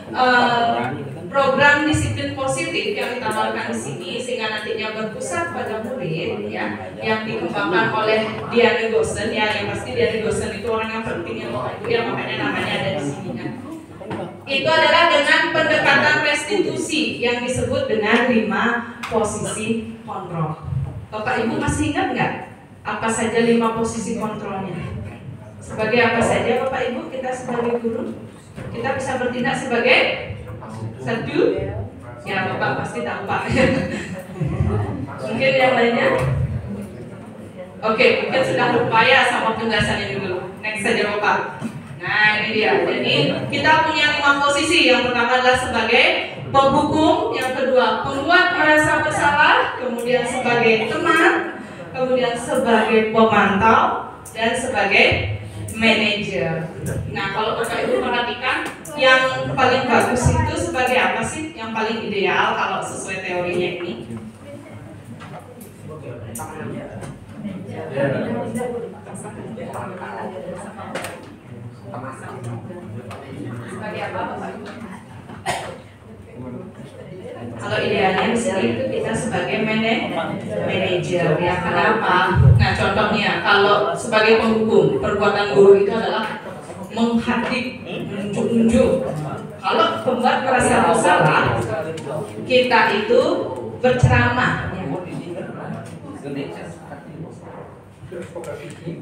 program disiplin positif yang ditawarkan di sini sehingga nantinya berpusat pada murid, ya, yang dikembangkan oleh Diane Gossen, ya, yang pasti Diane Gossen itu orang yang penting ya Bapak Ibu, ya, makanya namanya ada di sini kan. Itu adalah dengan pendekatan restitusi yang disebut dengan 5 posisi kontrol. Bapak Ibu masih ingat nggak apa saja 5 posisi kontrolnya? Sebagai apa saja Bapak Ibu kita sebagai guru? Kita bisa bertindak sebagai satu, ya Bapak pasti tahu Pak. Mungkin yang lainnya? Oke, mungkin sudah lupa ya sama penjelasan ini dulu. Next saja Bapak. Nah, ini dia. Jadi kita punya 5 posisi. Yang pertama adalah sebagai penghukum, yang kedua pembuat merasa bersalah, kemudian sebagai teman, kemudian sebagai pemantau, dan sebagai manajer. Nah, kalau Bapak Ibu perhatikan, yang paling bagus itu sebagai apa sih? Yang paling ideal kalau sesuai teorinya ini? Sebagai apa Bapak Ibu? Kalau idealnya di sini itu kita sebagai manajer, ya. Kenapa? Nah, contohnya kalau sebagai penghukum, perbuatan guru itu adalah menghadik, menunjuk-nunjuk. Kalau pembuat merasa bersalah, kita itu berceramah,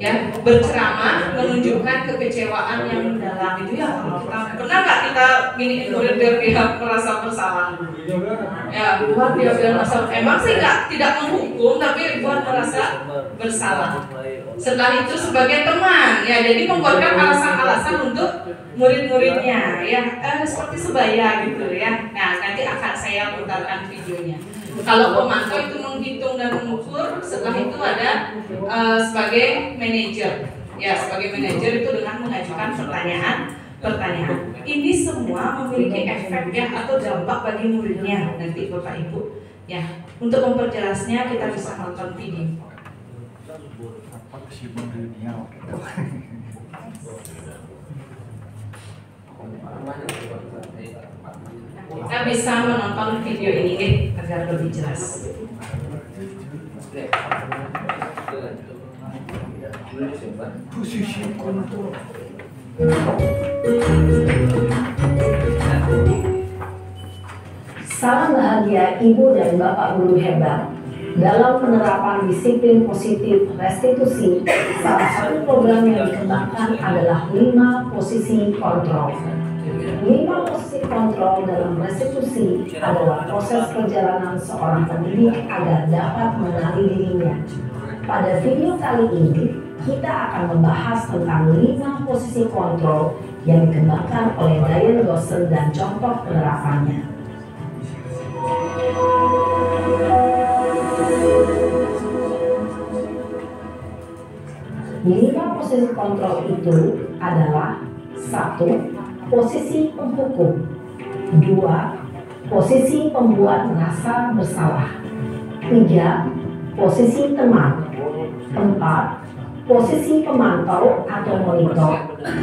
ya, berceramah menunjukkan kekecewaan yang mendalam itu, ya. Kita pernah nggak kita giniin murid biar dia merasa bersalah? Ya, buat dia merasa, emang sih tidak menghukum, tapi buat merasa bersalah. Setelah itu sebagai teman, ya, jadi membuatkan alasan-alasan untuk murid-muridnya, ya, seperti sebaya gitu, ya. Nah, nanti akan saya putarkan videonya. Kalau pemantau itu menghitung dan mengukur, setelah itu ada sebagai manajer. Ya, sebagai manajer itu dengan mengajukan pertanyaan. Ini semua memiliki efek, ya, atau dampak bagi muridnya nanti Bapak Ibu. Ya, untuk memperjelasnya kita bisa nonton video. Kita bisa menonton video ini agar lebih jelas. Posisi kontrol. Salam bahagia Ibu dan Bapak guru hebat. Dalam penerapan disiplin positif restitusi, salah satu program yang dikembangkan adalah 5 posisi kontrol. 5 posisi kontrol dalam restitusi adalah proses perjalanan seorang pendidik agar dapat mengenali dirinya. Pada video kali ini, kita akan membahas tentang 5 posisi kontrol yang dikembangkan oleh Diane Gossen dan contoh penerapannya. Lima posisi kontrol itu adalah 1. Posisi penghukum, 2. Posisi pembuat merasa bersalah, 3. Posisi teman, 4. Posisi pemantau atau monitor, 5.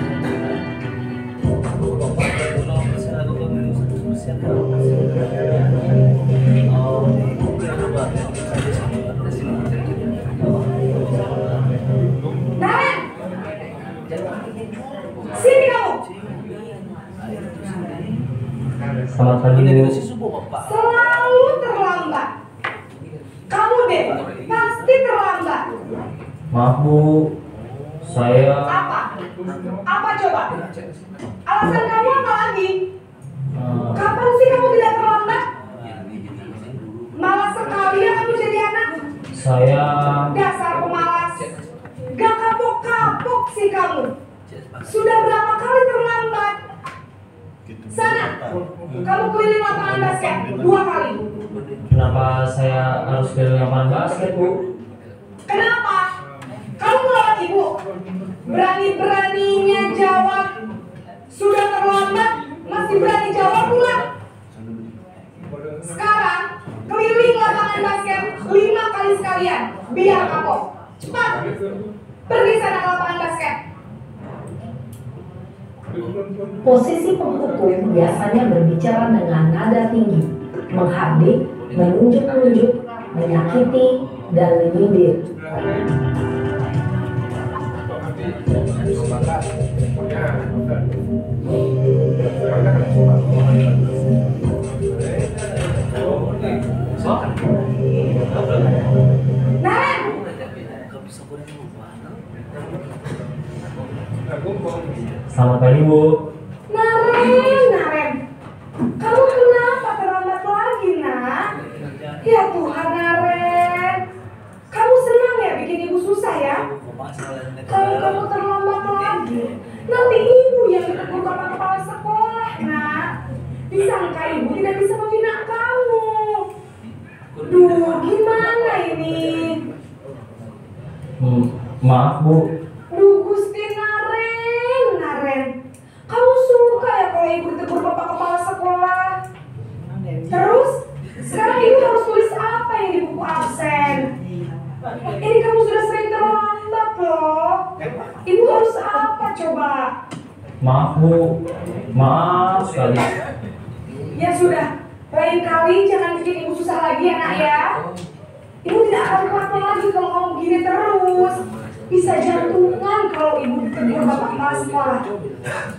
Sini kamu. Selamat pagi Bu. Selalu terlambat. Kamu deh, pasti terlambat. Maaf Bu, saya Apa? Apa coba? Alasan kamu apa lagi? Kapan sih kamu tidak terlambat? Malas sekali ya kamu jadi anak. saya Dasar pemalas. Gak kapok-kapok sih kamu. Sudah berapa kali terlambat? Sana, kamu keliling lapangan basket 2 kali. kenapa saya harus keliling lapangan basket Bu? Kenapa? Kamu melawan ibu. Berani-beraninya jawab biar kapok. Cepat, pergi sana ke lapangan basket. Posisi penghukum biasanya berbicara dengan nada tinggi, menghardik, menunjuk-nunjuk, menyakiti, dan menyindir. Selamat pagi, Bu. Naren, kamu kenapa terlambat lagi, nak? Ya Tuhan, Naren, kamu senang ya bikin ibu susah ya? Kalau kamu terlambat lagi, nanti ibu yang ditegur sama kepala sekolah, nak. Disangka ibu tidak bisa membina kamu. Duh, gimana ini? Maaf, Bu. Duh, Gusti Naren, kamu suka ya kalau ibu ditegur bapak kepala sekolah? Terus, sekarang ibu harus tulis apa yang di buku absen? Ini kamu sudah sering terlambat loh. Ibu harus apa coba? Maaf, Bu. Maaf sekali. Ya sudah, lain kali jangan bikin ibu susah lagi ya, nak ya. Ibu tidak akan kuat lagi kalau kamu begini terus. Bisa jantungan kalau ibu ditegur bapak kepala sekolah.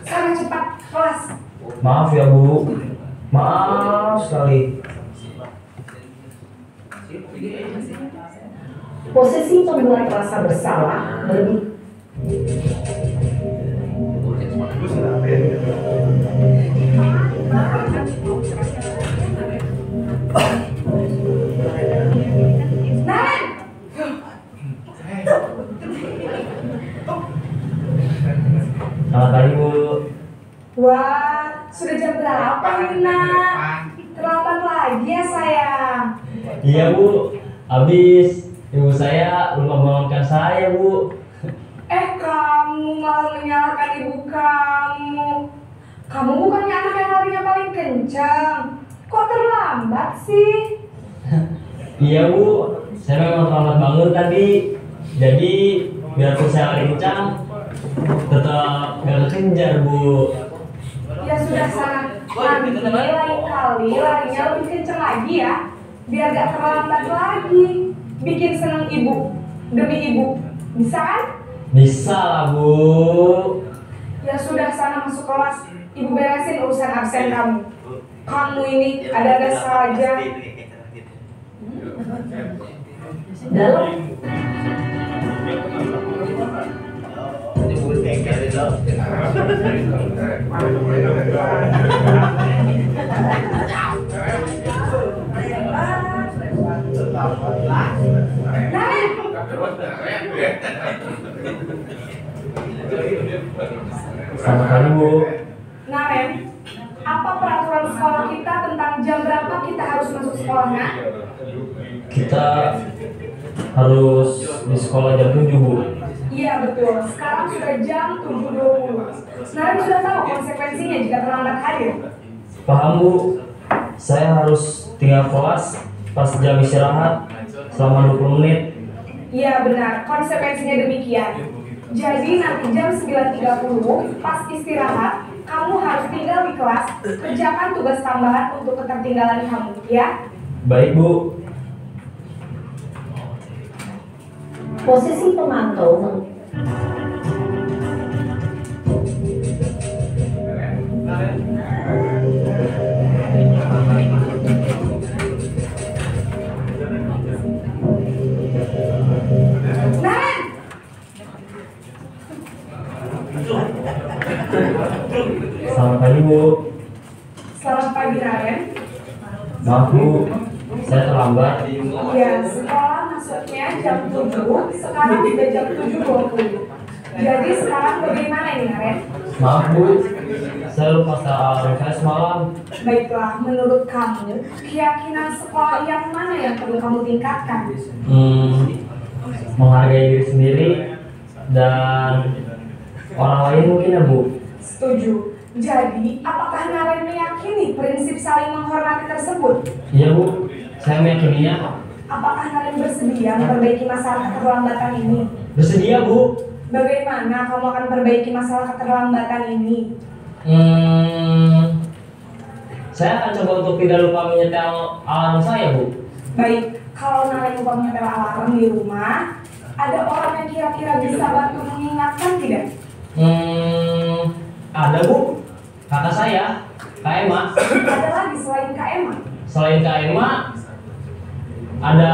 Sana cepat kelas. Maaf ya, Bu. Maaf sekali. Posisi pembuat rasa bersalah berbicara. Selamat pagi, Bu. Wah, sudah jam berapa ini, nak? Terlambat lagi ya, sayang. Iya, Bu. Habis ibu saya lupa membangunkan saya, Bu. Kamu malah menyalahkan ibu kamu. Kamu bukannya anak yang larinya paling kencang. Kok terlambat sih? Iya, Bu. Saya memang terlambat bangun tadi. Jadi biarpun saya lari kencang, tetap gak kejar, Bu. Ya sudah, sana. Nanti lain kali larinya lebih kencang lagi ya. Biar gak terlambat lagi. Bikin seneng ibu demi ibu. Bisa kan? Bisa lah, Bu. Ya sudah, sana masuk kelas. Ibu beresin urusan absen kamu. Kamu ini ada-ada saja. Dalam Selamat pagi, Bu. Naren, apa peraturan sekolah kita tentang jam berapa kita harus masuk sekolah, nak? Kita harus di sekolah jam 7, Bu. Iya betul, sekarang sudah jam 7.20. Naren sudah tahu konsekuensinya jika terlambat hadir. Paham, Bu. Saya harus tinggal kelas pas jam istirahat selama 20 menit. Iya benar, konsekuensinya demikian. Jadi nanti jam 9.30 pas istirahat, kamu harus tinggal di kelas, kerjakan tugas tambahan untuk ketertinggalan kamu, ya? Baik, Bu. posisi pemantau Selamat pagi, Bu. Selamat pagi, Naren. Maaf, Bu, saya terlambat. Ya, sekolah masuknya jam 7, sekarang sudah jam 7.20. Jadi sekarang bagaimana ini, Naren? Maaf, Bu, saya lupa alarm saya semalam. Baiklah, menurut kamu, keyakinan sekolah yang mana yang perlu kamu tingkatkan? Menghargai diri sendiri dan orang lain mungkin ya, Bu. Setuju. Jadi, apakah Naren meyakini prinsip saling menghormati tersebut? Iya, Bu, saya meyakininya. Apakah Naren bersedia memperbaiki masalah keterlambatan ini? Bersedia, Bu. Bagaimana kamu akan perbaiki masalah keterlambatan ini? Saya akan coba untuk tidak lupa menyetel alarm saya, Bu. Baik, kalau Naren lupa menyetel alarm di rumah, ada orang yang kira-kira bisa bantu mengingatkan tidak? Ada, Bu. Kakak saya, Kak Emma. Ada lagi selain Kak Emma? Selain Kak Emma, ada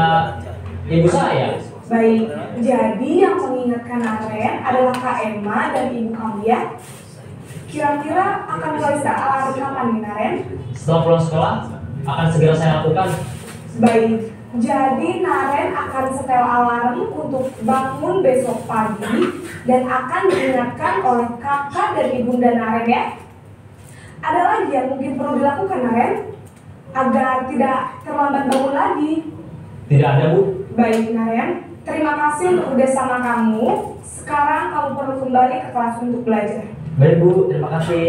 ibu saya. Baik, jadi yang mengingatkan Naren adalah Kak Emma dan ibu kamu ya? Kira-kira akan mulai alarm kapan nih Naren? Setelah pulang sekolah, akan segera saya lakukan. Baik, jadi Naren akan setel alarm untuk bangun besok pagi dan akan diingatkan oleh kakak dan ibunda Naren ya. Ada lagi yang mungkin perlu dilakukan Naren agar tidak terlambat bangun lagi? Tidak ada, Bu. Baik Naren, terima kasih untuk kerjasama kamu. Sekarang kamu perlu kembali ke kelas untuk belajar. Baik, Bu. Terima kasih.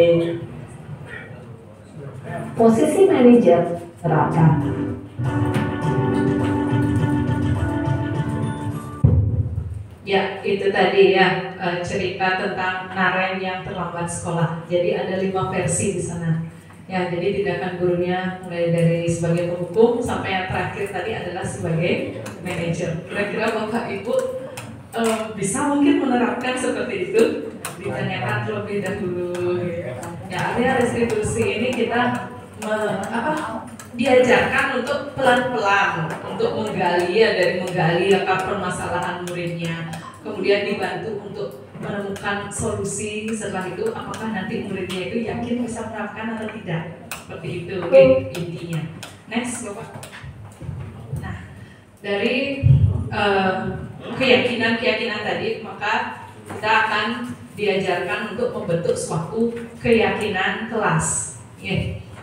Posisi manajer terapkan. Ya, itu tadi ya cerita tentang Naren yang terlambat sekolah. Jadi ada 5 versi di sana. Ya, jadi tindakan gurunya mulai dari sebagai penghukum sampai yang terakhir tadi adalah sebagai manajer. Kira-kira Bapak Ibu bisa mungkin menerapkan seperti itu? Ditanyakan terlebih dahulu. Ya, artinya restitusi ini kita diajarkan untuk pelan-pelan untuk menggali ya, dari menggali apa permasalahan muridnya, kemudian dibantu untuk menemukan solusi. Setelah itu apakah nanti muridnya itu yakin bisa menerapkan atau tidak, seperti itu intinya. Next Bapak. Nah, dari keyakinan tadi maka kita akan diajarkan untuk membentuk suatu keyakinan kelas.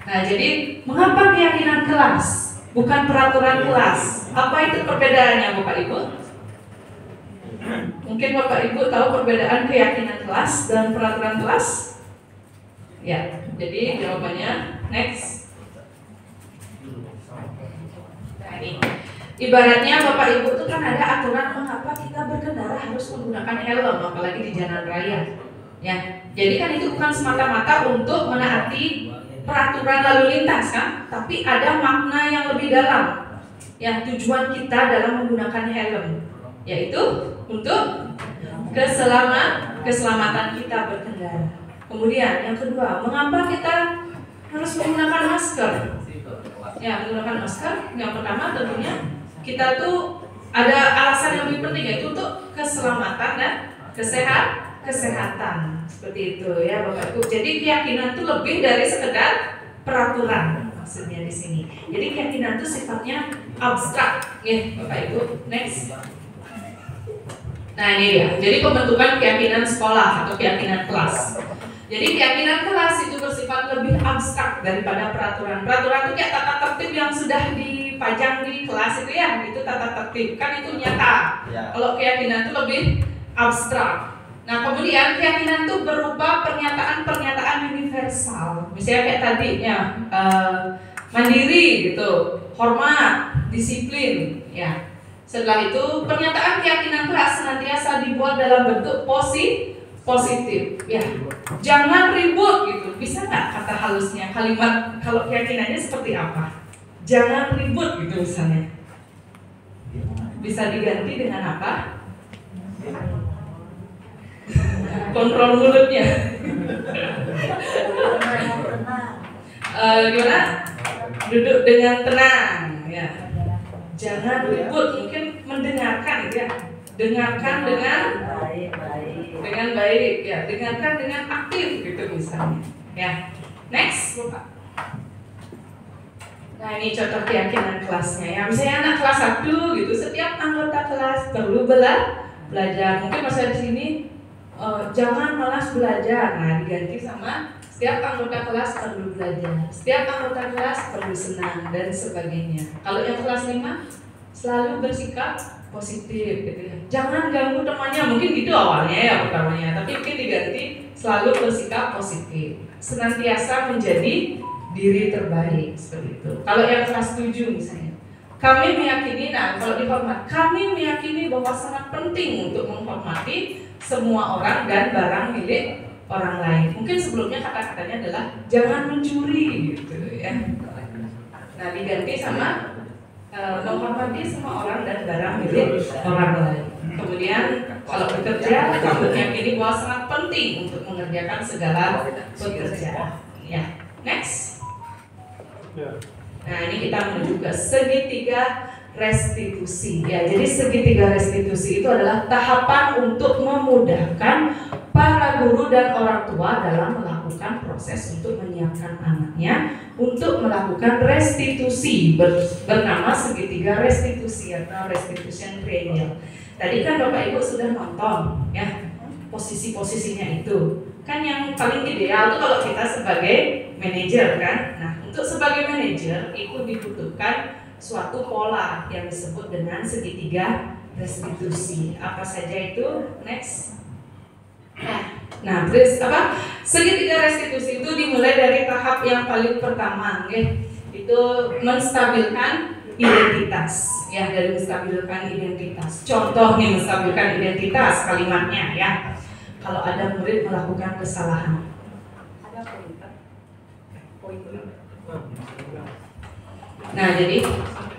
Nah, jadi mengapa keyakinan kelas, bukan peraturan kelas? Apa itu perbedaannya Bapak Ibu? Mungkin Bapak Ibu tahu perbedaan keyakinan kelas dan peraturan kelas? Ya, jadi jawabannya next. Nah, ini ibaratnya Bapak Ibu itu kan ada aturan mengapa kita berkendara harus menggunakan helm, apalagi di jalan raya. Ya, jadi kan itu bukan semata-mata untuk menaati peraturan lalu lintas kan, tapi ada makna yang lebih dalam. Ya, tujuan kita dalam menggunakan helm yaitu untuk keselamatan kita berkendara. Kemudian yang kedua, mengapa kita harus menggunakan masker? Ya, menggunakan masker yang pertama tentunya kita tuh ada alasan yang lebih penting, yaitu untuk keselamatan dan kesehatan. Seperti itu ya Bapak Ibu. Jadi keyakinan itu lebih dari sekedar peraturan maksudnya di sini. Jadi keyakinan itu sifatnya abstrak ya Bapak Ibu. Next. Nah ini dia. Jadi pembentukan keyakinan sekolah atau keyakinan kelas. Jadi keyakinan kelas itu bersifat lebih abstrak daripada peraturan. Peraturan itu kayak tata tertib yang sudah dipajang di kelas itu ya, itu tata tertib kan itu nyata. Kalau keyakinan itu lebih abstrak. Nah kemudian keyakinan itu berupa pernyataan-pernyataan universal. Misalnya kayak tadi ya, mandiri gitu, hormat, disiplin ya. Setelah itu pernyataan keyakinan kelas senantiasa dibuat dalam bentuk positif ya. Jangan ribut gitu. Bisa nggak kata halusnya kalimat kalau keyakinannya seperti apa? Jangan ribut gitu misalnya. Bisa diganti dengan apa? Kontrol mulutnya. Gimana? Duduk dengan tenang ya. Jangan ribut, mungkin mendengarkan ya. Dengarkan dengan baik ya. Dengarkan dengan aktif gitu misalnya. Ya. Next, Bapak. Nah, ini contoh keyakinan kelasnya ya. Misalnya anak kelas 1 gitu, setiap anggota kelas perlu belajar. Mungkin masa di sini jangan malas belajar. Nah, diganti sama setiap anggota kelas perlu belajar, setiap anggota kelas perlu senang dan sebagainya. Kalau yang kelas 5 selalu bersikap positif gitu ya. Jangan ganggu temannya, mungkin gitu awalnya ya pertamanya, tapi mungkin diganti selalu bersikap positif. Senantiasa menjadi diri terbaik seperti itu. Kalau yang kelas 7 misalnya, Kami meyakini, nah kalau dihormat, kami meyakini bahwa sangat penting untuk menghormati semua orang dan barang milik orang lain. Mungkin sebelumnya kata-katanya adalah jangan mencuri gitu ya. Nah diganti sama menghormati semua orang dan barang milik orang lain. Kemudian kalau bekerja, kami meyakini bahwa sangat penting untuk mengerjakan segala pekerjaan. Ya, next. Nah ini kita menuju ke segitiga restitusi ya. Jadi segitiga restitusi itu adalah tahapan untuk memudahkan para guru dan orang tua dalam melakukan proses untuk menyiapkan anaknya untuk melakukan restitusi bernama segitiga restitusi atau restitution triangle. Tadi kan Bapak Ibu sudah nonton ya posisi-posisinya itu. Kan yang paling ideal tuh kalau kita sebagai manajer kan. Nah, untuk sebagai manajer itu dibutuhkan suatu pola yang disebut dengan segitiga restitusi. Apa saja itu? Next. Nah, terus apa? Segitiga restitusi itu dimulai dari tahap yang paling pertama, okay? Itu menstabilkan identitas. Ya, dari menstabilkan identitas. Contoh nih menstabilkan identitas kalimatnya ya. Kalau ada murid melakukan kesalahan, ada pointer. Nah, jadi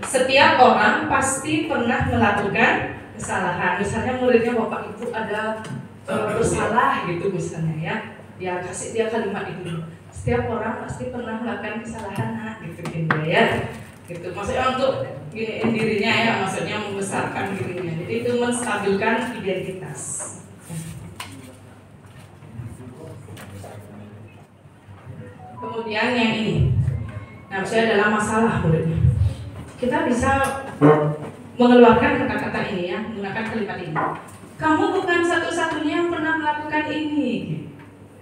setiap orang pasti pernah melakukan kesalahan. Misalnya muridnya Bapak Ibu ada bersalah gitu misalnya ya. Dia kasih dia kalimat itu. Setiap orang pasti pernah melakukan kesalahan gitu ya. Gitu. Maksudnya untuk giniin dirinya ya, maksudnya membesarkan dirinya. Jadi itu menstabilkan identitas. Kemudian yang ini, nah saya adalah masalah muridnya. Kita bisa mengeluarkan kata-kata ini ya, menggunakan kalimat ini. Kamu bukan satu-satunya yang pernah melakukan ini,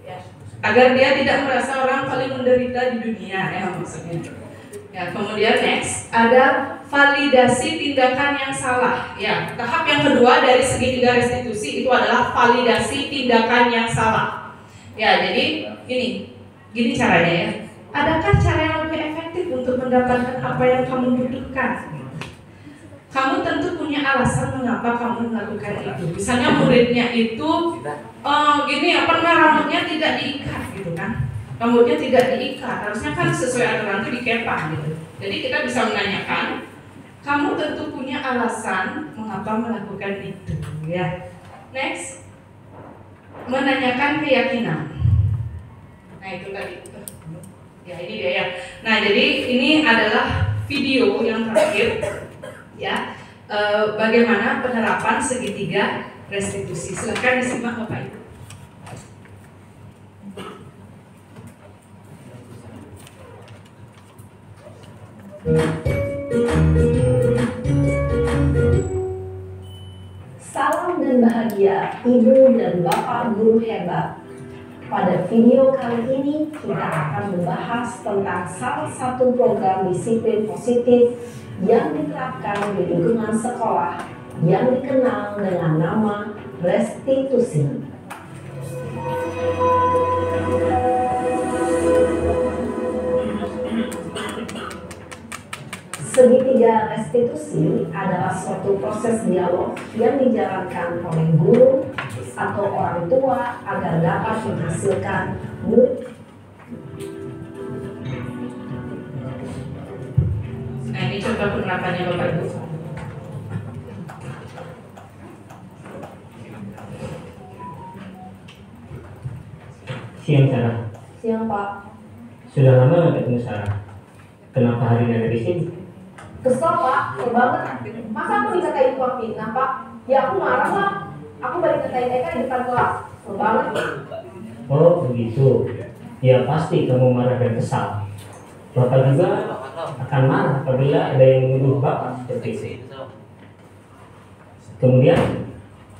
ya. Agar dia tidak merasa orang paling menderita di dunia ya maksudnya. Ya, kemudian next ada validasi tindakan yang salah. Ya, tahap yang kedua dari segitiga restitusi itu adalah validasi tindakan yang salah. Ya, jadi gini caranya ya. Adakah cara yang lebih efektif untuk mendapatkan apa yang kamu butuhkan? Kamu tentu punya alasan mengapa kamu melakukan itu. Misalnya muridnya itu rambutnya tidak diikat gitu kan. Rambutnya tidak diikat, harusnya kan sesuai aturan itu dikepang gitu. Jadi kita bisa menanyakan, kamu tentu punya alasan mengapa melakukan itu ya. Next, menanyakan keyakinan. Nah itu tadi. Ya ini dia ya. Nah jadi ini adalah video yang terakhir ya. Bagaimana penerapan segitiga restitusi. Silakan disimak Bapak Ibu. Salam dan bahagia Ibu dan Bapak guru hebat. Pada video kali ini kita akan membahas tentang salah satu program disiplin positif yang diterapkan di lingkungan sekolah yang dikenal dengan nama restitusi. Segitiga restitusi adalah suatu proses dialog yang dijalankan oleh guru atau orang tua agar dapat menghasilkan murid. Nah ini contoh penerapannya Bapak Ibu. Siang Sarah. Siang Pak. Sudah lama nggak ketemu Sarah? Kenapa hari ini ada di sini? Kesel Pak, kesel banget. Masa aku dikatain tukang fitnah Pak? Ya aku marah lah. Aku balik ngatain Eka di depan kelas. Kesel banget. Oh begitu. Ya pasti kamu marah dan kesal. Bapak juga akan marah apabila ada yang menuduh Bapak seperti itu. Kemudian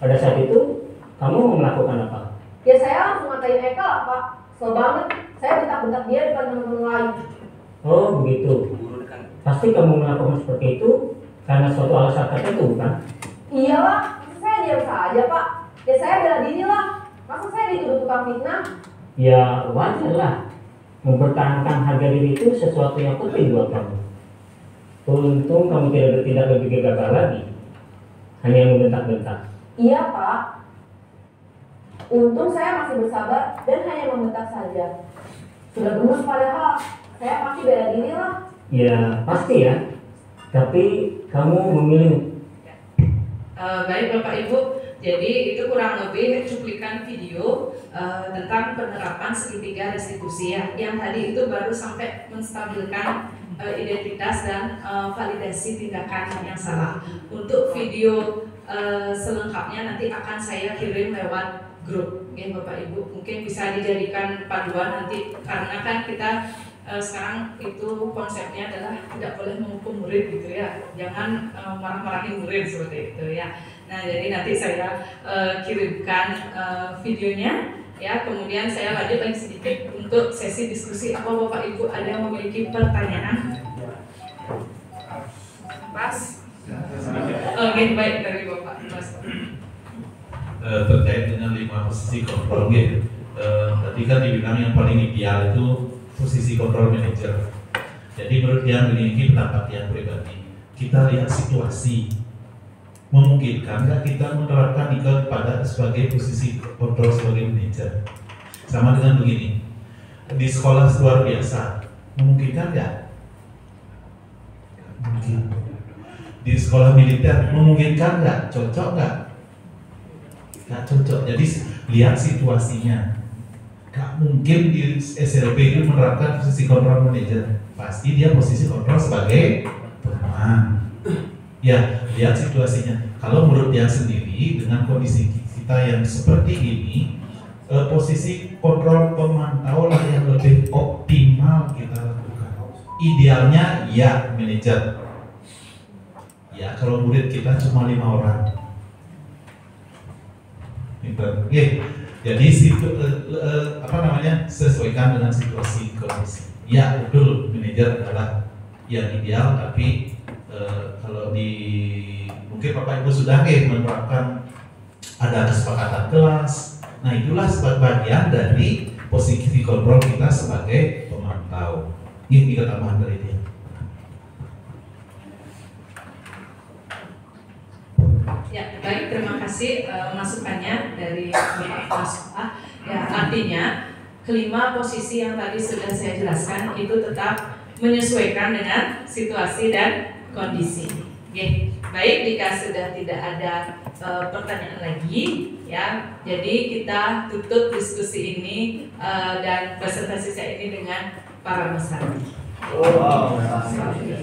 pada saat itu kamu mau melakukan apa? Ya saya langsung ngatain Eka lah Pak. Kesel banget. Saya bentak-bentak dia depan teman-teman lain. Oh begitu. Pasti kamu melakukan seperti itu karena suatu alasan tertentu, bukan? Iyalah, masa saya diam saja Pak. Ya saya bela diri lah. Masa saya dituduh tukang fitnah? Ya wajar lah. Mempertahankan harga diri itu sesuatu yang penting buat kamu. Untung kamu tidak bertindak lebih gegabah lagi, hanya membentak-bentak. Iya Pak, untung saya masih bersabar dan hanya membentak saja. Sudah gemes padahal, saya pasti bela diri lah. Ya pasti ya, tapi kamu memilih. Baik Bapak Ibu, jadi itu kurang lebih cuplikan video tentang penerapan segitiga restitusi ya. Yang tadi itu baru sampai menstabilkan identitas dan validasi tindakan yang salah. Untuk video selengkapnya nanti akan saya kirim lewat grup ya Bapak Ibu. Mungkin bisa dijadikan panduan nanti, karena kan kita sekarang itu konsepnya adalah tidak boleh menghukum murid gitu ya, jangan marah-marahin murid seperti itu ya. Nah jadi nanti saya kirimkan videonya ya, kemudian saya lanjut lagi sedikit untuk sesi diskusi. Apa Bapak Ibu ada yang memiliki pertanyaan? Pas? Oke, baik dari Bapak Mas. Terkait dengan 5 posisi kontrol tadi kan dibilang yang paling ideal itu posisi kontrol manager. Jadi menurut yang memiliki pendapat yang pribadi, kita lihat situasi, memungkinkan nggak kita menerapkan Ika pada sebagai posisi kontrol sebagai manajer. Sama dengan begini, di sekolah luar biasa, memungkinkan nggak? Mungkin. Di sekolah militer, memungkinkan nggak? Cocok nggak? Nggak cocok. Jadi lihat situasinya. Gak mungkin di SLP itu menerapkan posisi kontrol manager. Pasti dia posisi kontrol sebagai teman. Ya, lihat situasinya. Kalau menurut dia sendiri dengan kondisi kita yang seperti ini, posisi kontrol pemantau lah yang lebih optimal kita lakukan. Idealnya ya manajer. Ya kalau murid kita cuma 5 orang. Jadi sesuaikan dengan situasi kondisi. Ya betul, manajer adalah yang ideal, tapi kalau mungkin Bapak Ibu sudah menerapkan ada kesepakatan kelas. Nah itulah bagian dari posisi kontrol kita sebagai pemantau. Ini kita tambahan dari dia. Ya, baik, terima kasih masukannya dari Mas Pak. Ya, artinya kelima posisi yang tadi sudah saya jelaskan itu tetap menyesuaikan dengan situasi dan kondisi. Oke, baik, jika sudah tidak ada pertanyaan lagi, ya, jadi kita tutup diskusi ini dan presentasi saya ini dengan para peserta. Oke, terima kasih Bapak Ibu.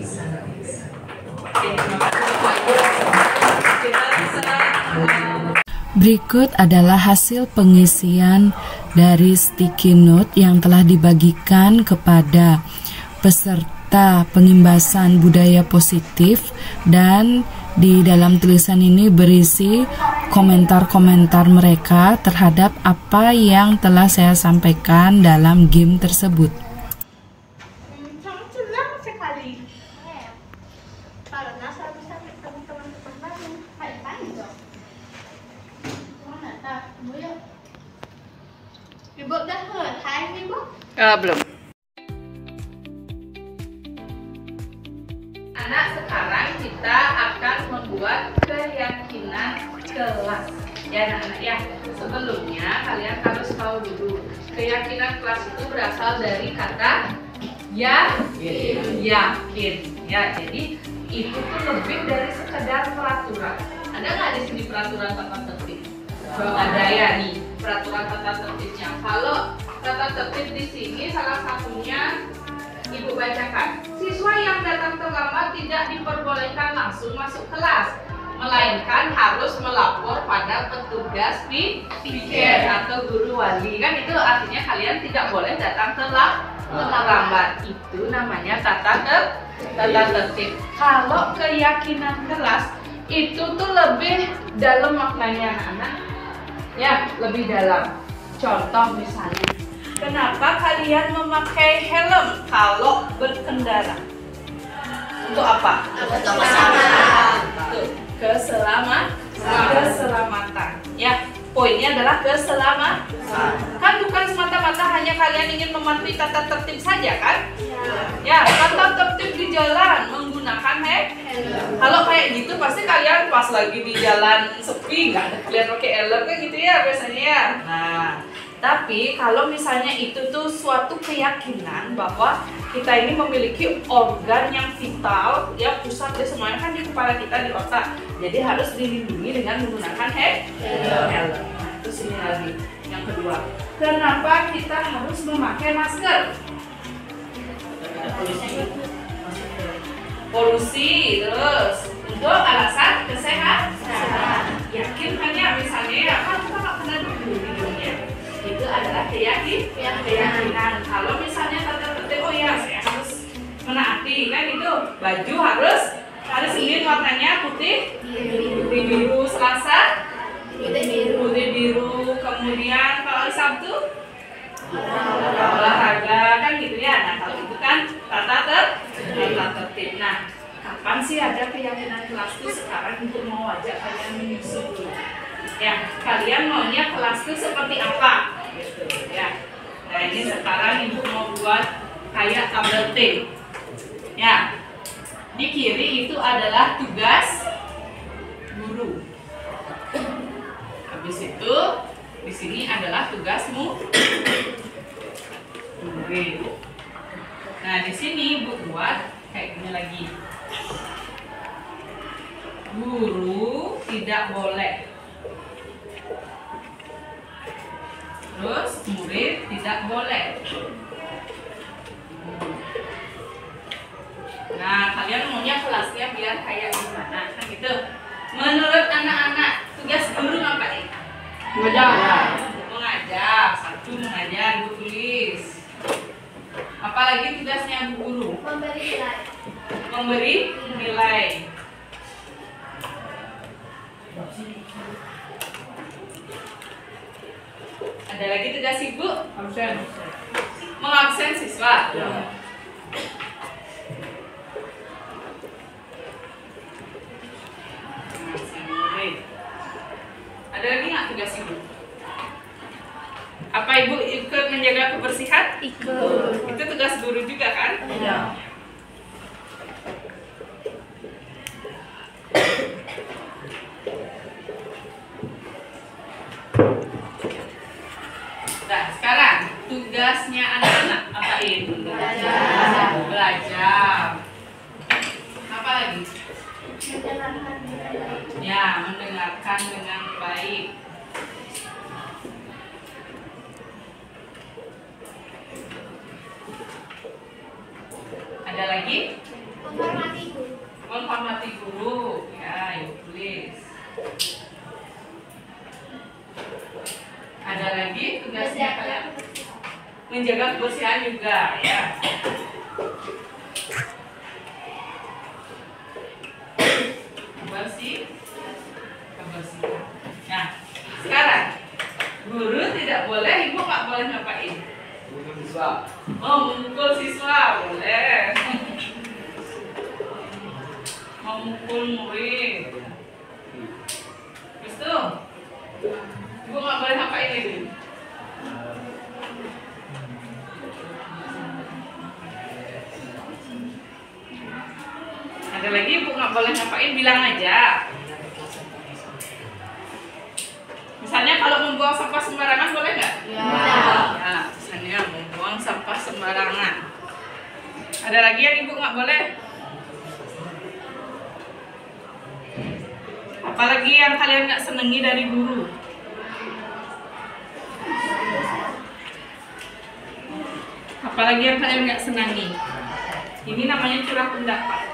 Berikut adalah hasil pengisian dari sticky note yang telah dibagikan kepada peserta pengimbasan budaya positif, dan di dalam tulisan ini berisi komentar-komentar mereka terhadap apa yang telah saya sampaikan dalam game tersebut. Belum. Anak, sekarang kita akan membuat keyakinan kelas. Ya anak-anak ya, sebelumnya kalian harus tahu dulu, keyakinan kelas itu berasal dari kata yakin. Ya, jadi itu tuh lebih dari sekedar peraturan. Ada nggak di sini peraturan tata tertib? Ada ya nih, peraturan tata tertibnya. Kalau tata tertib di sini salah satunya Ibu bacakan. Siswa yang datang terlambat tidak diperbolehkan langsung masuk kelas, melainkan harus melapor pada petugas piket atau guru wali. Kan itu artinya kalian tidak boleh datang terlambat. Itu namanya tata tertib. Kalau keyakinan kelas itu tuh lebih dalam maknanya anak-anak. Ya, lebih dalam. Contoh misalnya, kenapa kalian memakai helm kalau berkendara? Untuk apa? Keselamatan. Ya, poinnya adalah keselamatan. Kan bukan semata-mata semata-mata hanya kalian ingin mematuhi tata tertib saja kan? Ya, tata tertib di jalan menggunakan helm. Kalau kayak gitu pasti kalian pas lagi di jalan sepi nggak ada kalian pakai helm kan gitu ya biasanya ya. Nah, tapi kalau misalnya itu tuh suatu keyakinan bahwa kita ini memiliki organ yang vital, ya pusat dari semuanya kan di kepala kita, di otak. Jadi harus dilindungi dengan menggunakan helm. Nah, itu sini lagi. Yang kedua, kenapa kita harus memakai masker? Polusi, terus untuk alasan kesehatan. Yakin kan ya, misalnya ya kan kita nggak pernah dulu di dunia. Itu adalah keyakinan. Kalau misalnya tata tertib, oh ya saya harus menaati kan itu, baju harus ini warnanya putih biru, Selasa putih biru, kemudian kalau hari Sabtu olahraga kan gitu ya. Nah kalau itu kan tata tertib. Nah kapan sih ada keyakinan kelas itu? Sekarang untuk mau ajak kalian menyusun dulu. Ya, kalian maunya kelas itu seperti apa? Gitu ya. Nah ini sekarang ibu mau buat kayak tabel T. Ya, di kiri itu adalah tugas guru. Habis itu di sini adalah tugasmu murid. Nah di sini ibu buat kayak gini lagi. Guru tidak boleh. Terus murid tidak boleh. Nah, kalian maunya kelasnya biar kayak gimana? Kan gitu. Menurut anak-anak, tugas guru ngapain? Mengajar. Satu mengajar, ibu tulis. Apalagi tugasnya guru? Memberi nilai. Ada lagi tugas ibu? Absen. Mengabsen siswa. Ada lagi nggak tugas ibu? Apa ibu ikut menjaga kebersihan? Ikut. Itu tugas guru juga kan? Iya. Nah, sekarang tugasnya anak-anak apain? Belajar. Apa lagi? Ya, mendengarkan dengan baik. Ada lagi? Menghormati guru. Ya, ibu tulis. Ada lagi tugasnya kalian? Menjaga kebersihan juga, ya. Kebersihan. Nah, sekarang guru tidak boleh, ibu nggak boleh ngapain? Memukul siswa. Oh, memukul siswa boleh. Memukul murid. Terus tuh, ibu nggak boleh ngapain lagi? Ada lagi ibu nggak boleh ngapain, bilang aja. Misalnya kalau membuang sampah sembarangan boleh nggak? Ya. Ya, misalnya membuang sampah sembarangan. Ada lagi yang ibu nggak boleh? Apalagi yang kalian nggak senangi dari guru? Apalagi yang kalian nggak senangi? Ini namanya curah pendapat.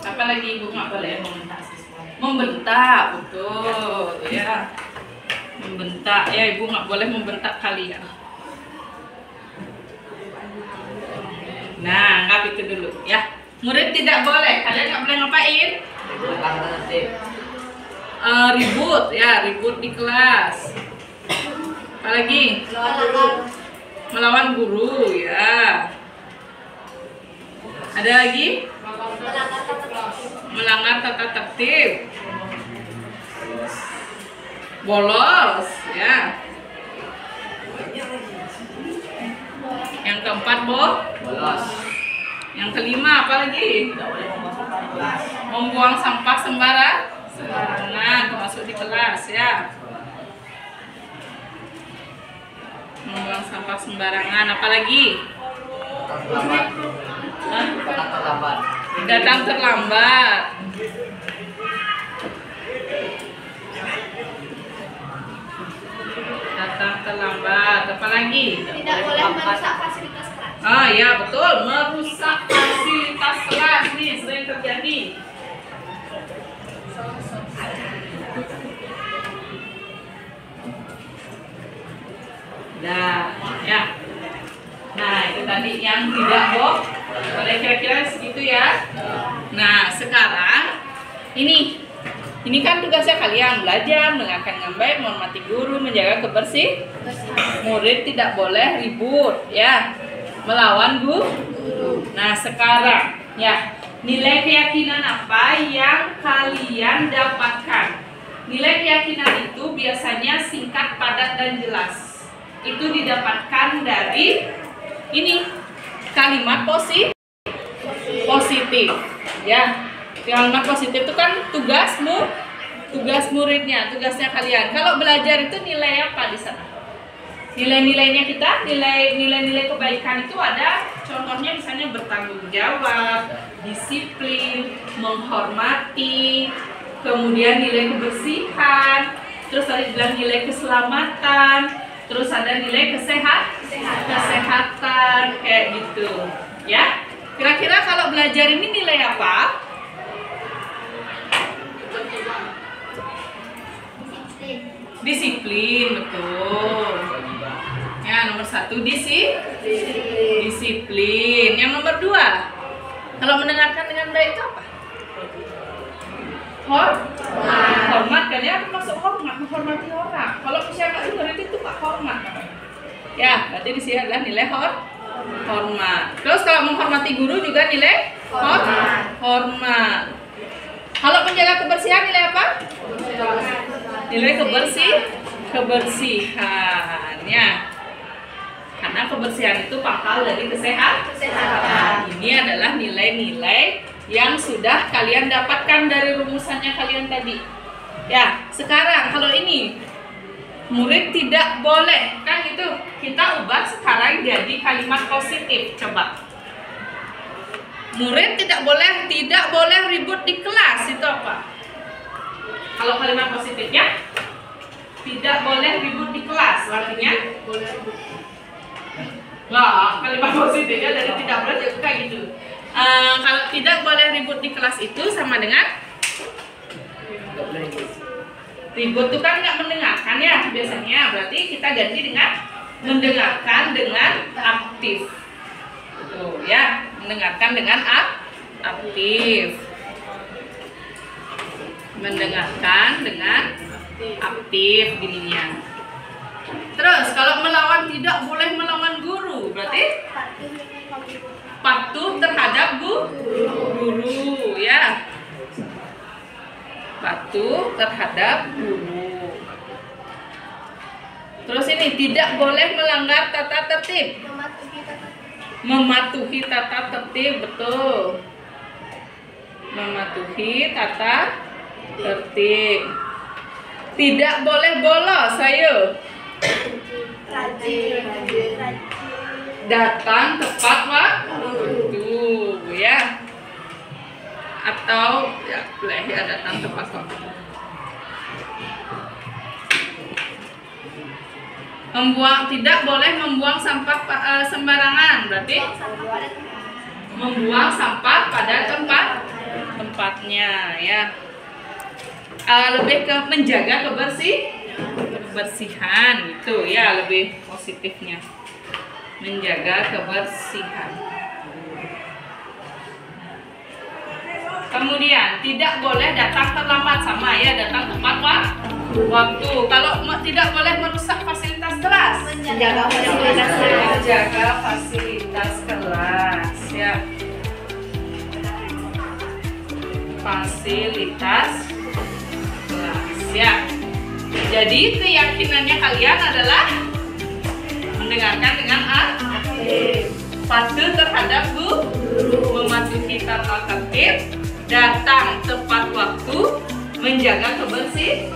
Apalagi ibu nggak boleh membentak siswa? Membentak, betul ya. Membentak ya, ibu nggak boleh membentak kalian. Nah, anggap itu dulu ya. Murid tidak boleh, kalian nggak boleh ngapain? Ribut ya, ribut di kelas. Apalagi? Melawan guru ya. Ada lagi? Melanggar tata tertib. bolos, ya. Yang keempat, bolos. Yang kelima apa lagi? Membuang sampah sembarangan, termasuk di kelas, ya. Membuang sampah sembarangan, apa lagi? Datang terlambat. Datang terlambat, apa lagi? Tidak boleh merusak fasilitas kelas. Ah ya betul, merusak fasilitas kelas nih sering terjadi. Nah, ya. Nah, itu tadi yang tidak boleh, kira-kira segitu ya. Nah, sekarang ini kan tugasnya kalian belajar, mendengarkan dengan baik, menghormati guru, menjaga kebersihan. Murid tidak boleh ribut, ya, melawan guru. Nah, sekarang ya, nilai keyakinan apa yang kalian dapatkan? Nilai keyakinan itu biasanya singkat, padat, dan jelas. Itu didapatkan dari kalimat positif, ya. Kalimat positif itu kan tugas muridnya, tugasnya kalian. Kalau belajar itu nilai apa di sana? Nilai-nilainya kita, nilai kebaikan itu ada. Contohnya misalnya bertanggung jawab, disiplin, menghormati, kemudian nilai kebersihan, terus ada bilang nilai keselamatan. Terus ada nilai kesehatan kayak gitu, ya. Kira-kira kalau belajar ini nilai apa? Disiplin, betul. Ya, nomor 1 disiplin. Yang nomor 2, kalau mendengarkan dengan baik itu apa? Hormat kan ya, masuk hormat, menghormati orang. Kalau siapa dengar itu Pak hormat. Ya, berarti di sini adalah nilai hormat. Terus kalau menghormati guru juga nilai hormat. Kalau menjaga kebersihan nilai apa? Nilai kebersihan ya. Karena kebersihan itu pangkal dari kesehatan. Ini adalah nilai-nilai yang sudah kalian dapatkan dari rumusannya kalian tadi. Ya, sekarang kalau ini murid tidak boleh, kan itu kita ubah sekarang jadi kalimat positif. Coba. Murid tidak boleh ribut di kelas, itu apa? Kalau kalimat positifnya tidak boleh ribut di kelas, artinya lah, kalimat positifnya dari tidak boleh juga kayak gitu. Kalau tidak boleh ribut di kelas itu sama dengan ribut itu kan nggak mendengarkan ya biasanya, berarti kita ganti dengan mendengarkan dengan aktif. Tuh ya, mendengarkan dengan aktif. Mendengarkan dengan aktif gininya. Terus kalau melawan, tidak boleh melawan guru, berarti patuh terhadap guru ya. Patuh terhadap guru. Terus ini tidak boleh melanggar tata tertib. Mematuhi tata tertib, betul. Mematuhi tata tertib. Tidak boleh bolos, ayo. Datang tepat waktu ya. Atau ya boleh ya datang tepat waktu. Tidak boleh membuang sampah sembarangan, berarti membuang sampah pada tempatnya ya. Lebih ke menjaga kebersihan gitu ya, lebih positifnya menjaga kebersihan. Kemudian tidak boleh datang terlambat, sama ya, datang tepat waktu. Kalau tidak boleh merusak fasilitas kelas, menjaga fasilitas kelas ya. Fasilitas kelas ya. Jadi keyakinannya kalian adalah mendengarkan dengan aktif, patuh terhadap guru, mematuhi tata tertib, datang tepat waktu, menjaga kebersihan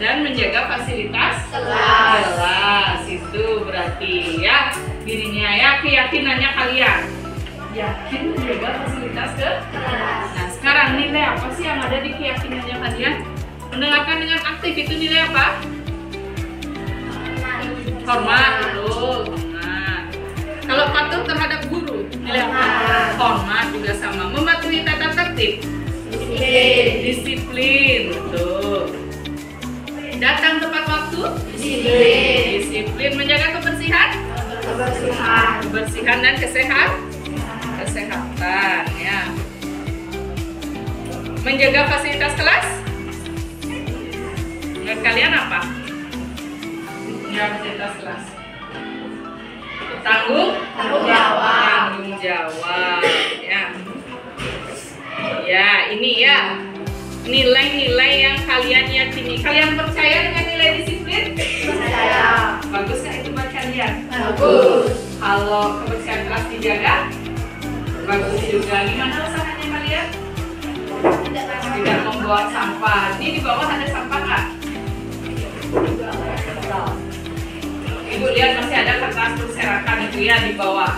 dan menjaga fasilitas kelas. Itu berarti ya dirinya ya keyakinannya kalian yakin menjaga fasilitas kelas. Nah sekarang nilai apa sih yang ada di keyakinannya kalian? Mendengarkan dengan aktif itu nilai apa? Hormat, betul, hormat. Kalau patuh terhadap guru nilai apa? Hormat juga sama. Mematuhi tata tertib, disiplin, betul. Datang tepat waktu, disiplin. Menjaga kebersihan, kebersihan dan kesehatan ya. Menjaga fasilitas kelas, menurut kalian apa? Menjaga fasilitas kelas, tanggung jawab ya. Ya ini ya nilai-nilai yang kalian yakini. Kalian percaya dengan nilai disiplin? Percaya. Bagus nggak itu buat kalian? Bagus. Kalau kebersihan kelas dijaga? Bagus juga. Gimana usahanya kalian? Tidak membuang sampah. Ini di bawah ada sampah nggak? Ibu lihat masih ada kertas berserakan itu ya di bawah.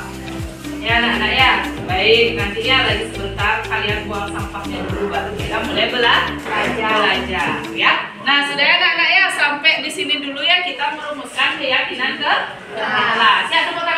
Ya anak-anak ya, baik nanti ya lagi sebentar kalian buang sampahnya dulu baru kita mulai belajar ya. Nah sudah ya anak-anak ya sampai di sini dulu ya kita merumuskan keyakinan ke kelas. Ya tepuk tangan.